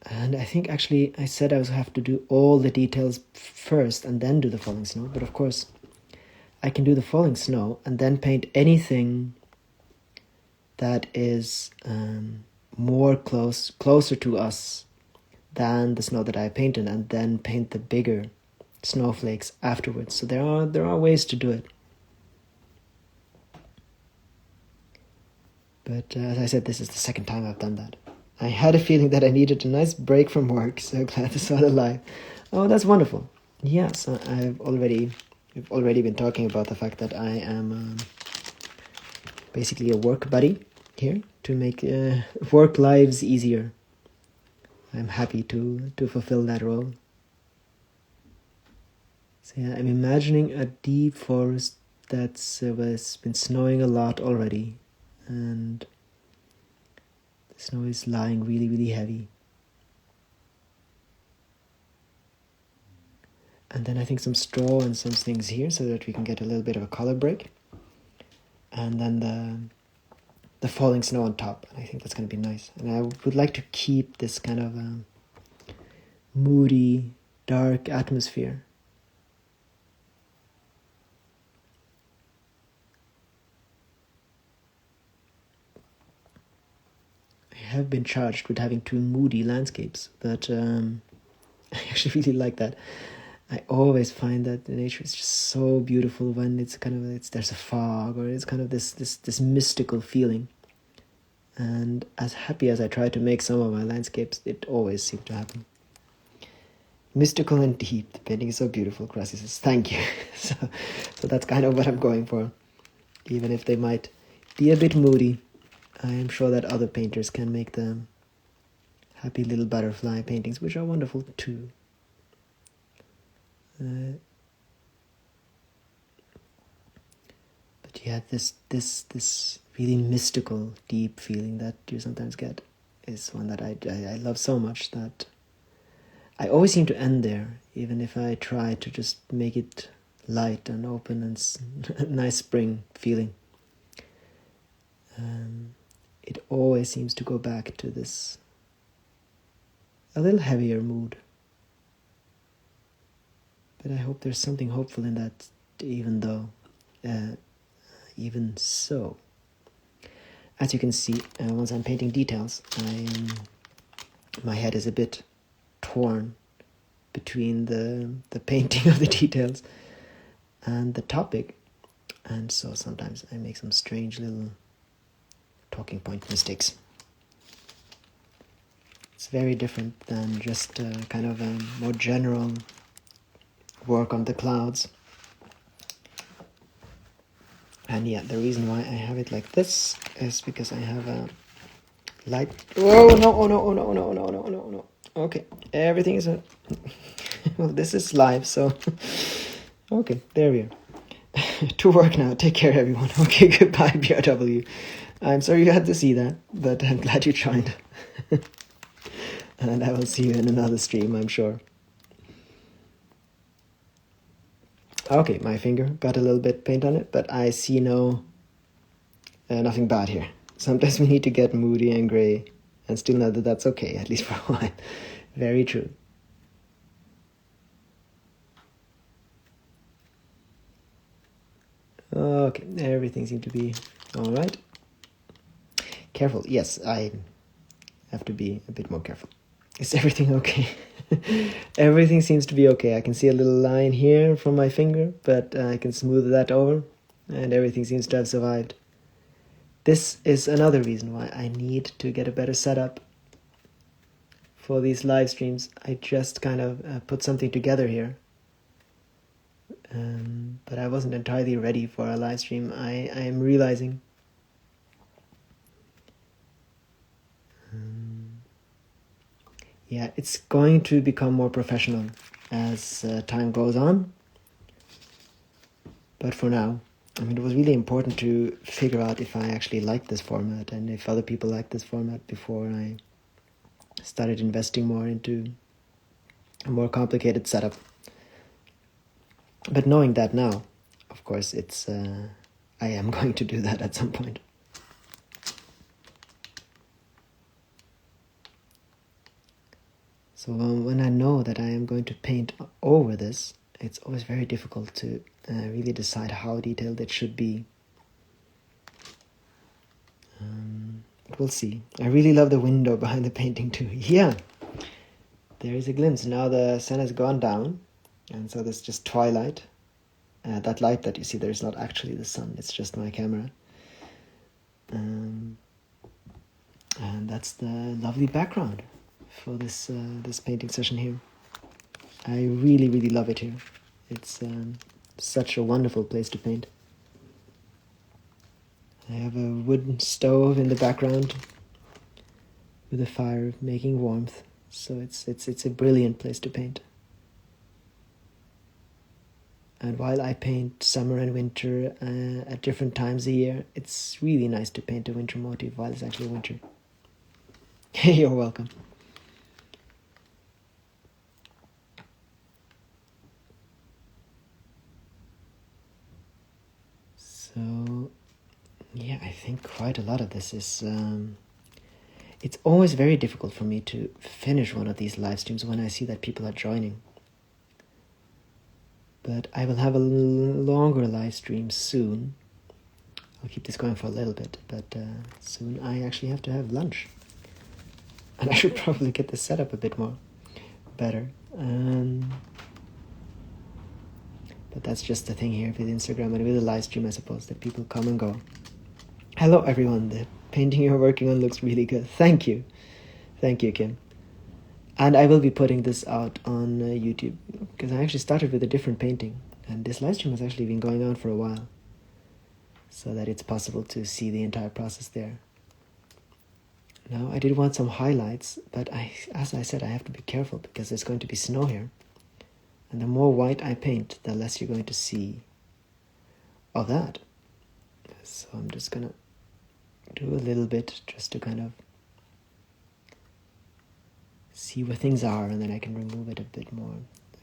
And I think actually I said I was have to do all the details first and then do the falling snow, but of course I can do the falling snow and then paint anything that is closer to us than the snow that I painted, and then paint the bigger snowflakes afterwards. So there are ways to do it. But as I said, this is the second time I've done that. I had a feeling that I needed a nice break from work, so glad to start a live. Oh, that's wonderful. Yeah, so we've already been talking about the fact that I am basically a work buddy here to make work lives easier. I'm happy to fulfill that role. So yeah, I'm imagining a deep forest that's been snowing a lot already, and the snow is lying really heavy. And then I think some straw and some things here so that we can get a little bit of a color break. And then the falling snow on top. And I think that's going to be nice. And I would like to keep this kind of moody, dark atmosphere. I have been charged with having two moody landscapes, but I actually really like that. I always find that the nature is just so beautiful when it's there's a fog, or it's kind of this mystical feeling. And as happy as I try to make some of my landscapes, it always seems to happen. Mystical and deep. The painting is so beautiful, Krusty says. Thank you. So that's kind of what I'm going for. Even if they might be a bit moody, I am sure that other painters can make them happy little butterfly paintings, which are wonderful too. But yeah, this really mystical, deep feeling that you sometimes get is one that I love so much that I always seem to end there, even if I try to just make it light and open and nice spring feeling. It always seems to go back to this a little heavier mood. But I hope there's something hopeful in that, even so. As you can see, once I'm painting details, my head is a bit torn between the painting of the details and the topic, and so sometimes I make some strange little talking point mistakes. It's very different than just kind of a more general work on the clouds. And yeah, the reason why I have it like this is because I have a light. Oh no! Oh no! Oh no! Oh no! Oh no! Oh no! Oh no! Okay, everything is. Well, this is live, so okay, there we are. To work now. Take care, everyone. Okay, goodbye, BRW. I'm sorry you had to see that, but I'm glad you joined. And I will see you in another stream, I'm sure. Okay, my finger got a little bit paint on it, but I see nothing bad here. Sometimes we need to get moody and gray and still know that that's okay, at least for a while. Very true. Okay, everything seems to be all right. Careful. Yes, I have to be a bit more careful. Is everything okay? Everything seems to be okay. I can see a little line here from my finger, but I can smooth that over, and everything seems to have survived. This is another reason why I need to get a better setup for these live streams. I just kind of put something together here, but I wasn't entirely ready for a live stream. I am realizing. Yeah, it's going to become more professional as time goes on. But for now, I mean, it was really important to figure out if I actually like this format and if other people like this format before I started investing more into a more complicated setup. But knowing that now, of course, I am going to do that at some point. So when I know that I am going to paint over this, it's always very difficult to really decide how detailed it should be. But we'll see. I really love the window behind the painting too. Yeah, there is a glimpse. Now the sun has gone down, and so there's just twilight. That light that you see there is not actually the sun, it's just my camera. And that's the lovely background for this painting session here. I really, really love it here. It's such a wonderful place to paint. I have a wooden stove in the background with a fire making warmth, so it's a brilliant place to paint. And while I paint summer and winter at different times a year, it's really nice to paint a winter motif while it's actually winter. You're welcome. So, yeah, I think quite a lot of this is... it's always very difficult for me to finish one of these live streams when I see that people are joining. But I will have a longer live stream soon. I'll keep this going for a little bit, but soon I actually have to have lunch. And I should probably get this set up a bit more better. But that's just the thing here with Instagram and with the live stream, I suppose, that people come and go. Hello, everyone. The painting you're working on looks really good. Thank you. Thank you, Kim. And I will be putting this out on YouTube, because I actually started with a different painting, and this live stream has actually been going on for a while, so that it's possible to see the entire process there. Now, I did want some highlights, but as I said, I have to be careful, because there's going to be snow here, and the more white I paint, the less you're going to see of that. So I'm just gonna do a little bit just to kind of see where things are, and then I can remove it a bit more,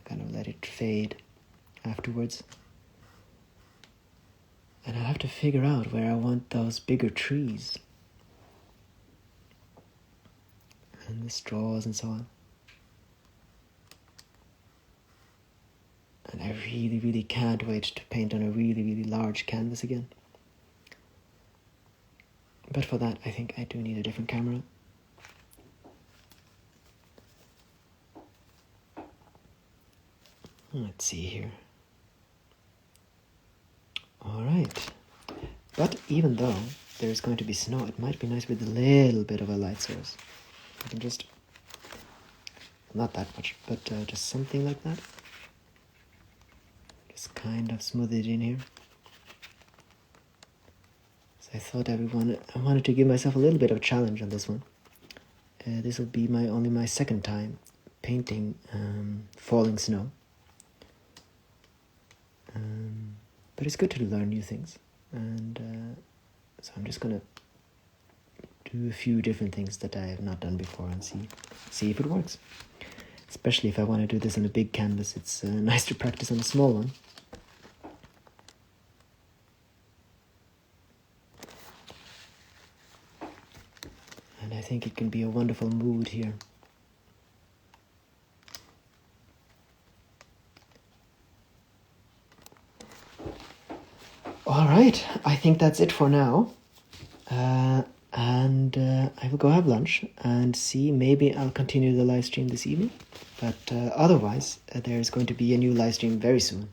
kind of let it fade afterwards. And I'll have to figure out where I want those bigger trees and the straws and so on. And I really can't wait to paint on a really large canvas again. But for that, I think I do need a different camera. Let's see here. Alright. But even though there's going to be snow, it might be nice with a little bit of a light source. I can just, not that much, but just something like that. Just kind of smooth it in here. So I thought I wanted to give myself a little bit of a challenge on this one. This will be only my second time painting falling snow. But it's good to learn new things, and so I'm just gonna do a few different things that I have not done before and see if it works. Especially if I want to do this on a big canvas, it's nice to practice on a small one. And I think it can be a wonderful mood here. Alright, I think that's it for now. And I will go have lunch and see, maybe I'll continue the live stream this evening. But otherwise, there's going to be a new live stream very soon.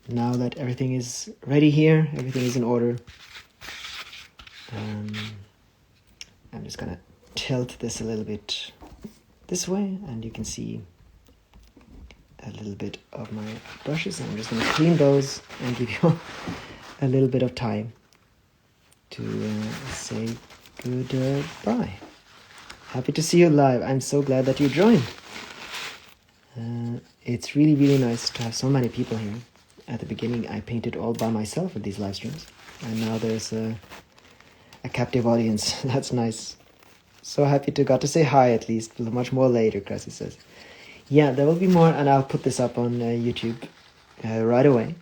Now that everything is ready here, everything is in order. I'm just gonna tilt this a little bit this way, and you can see a little bit of my brushes. I'm just gonna clean those and give you a little bit of time to say goodbye. Happy to see you live. I'm so glad that you joined. It's really nice to have so many people here. At the beginning, I painted all by myself with these live streams, and now there's a captive audience. That's nice. So happy to got to say hi at least. Much more later, Cressy says. Yeah, there will be more, and I'll put this up on YouTube right away.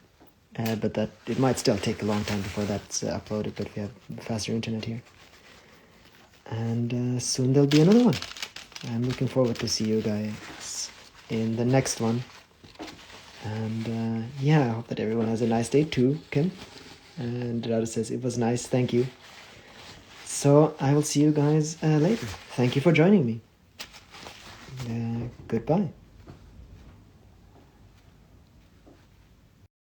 But that it might still take a long time before that's uploaded, but we have faster internet here. And soon there'll be another one. I'm looking forward to see you guys in the next one. And yeah, I hope that everyone has a nice day too, Kim. And Rada says, it was nice, thank you. So I will see you guys later. Thank you for joining me. Goodbye.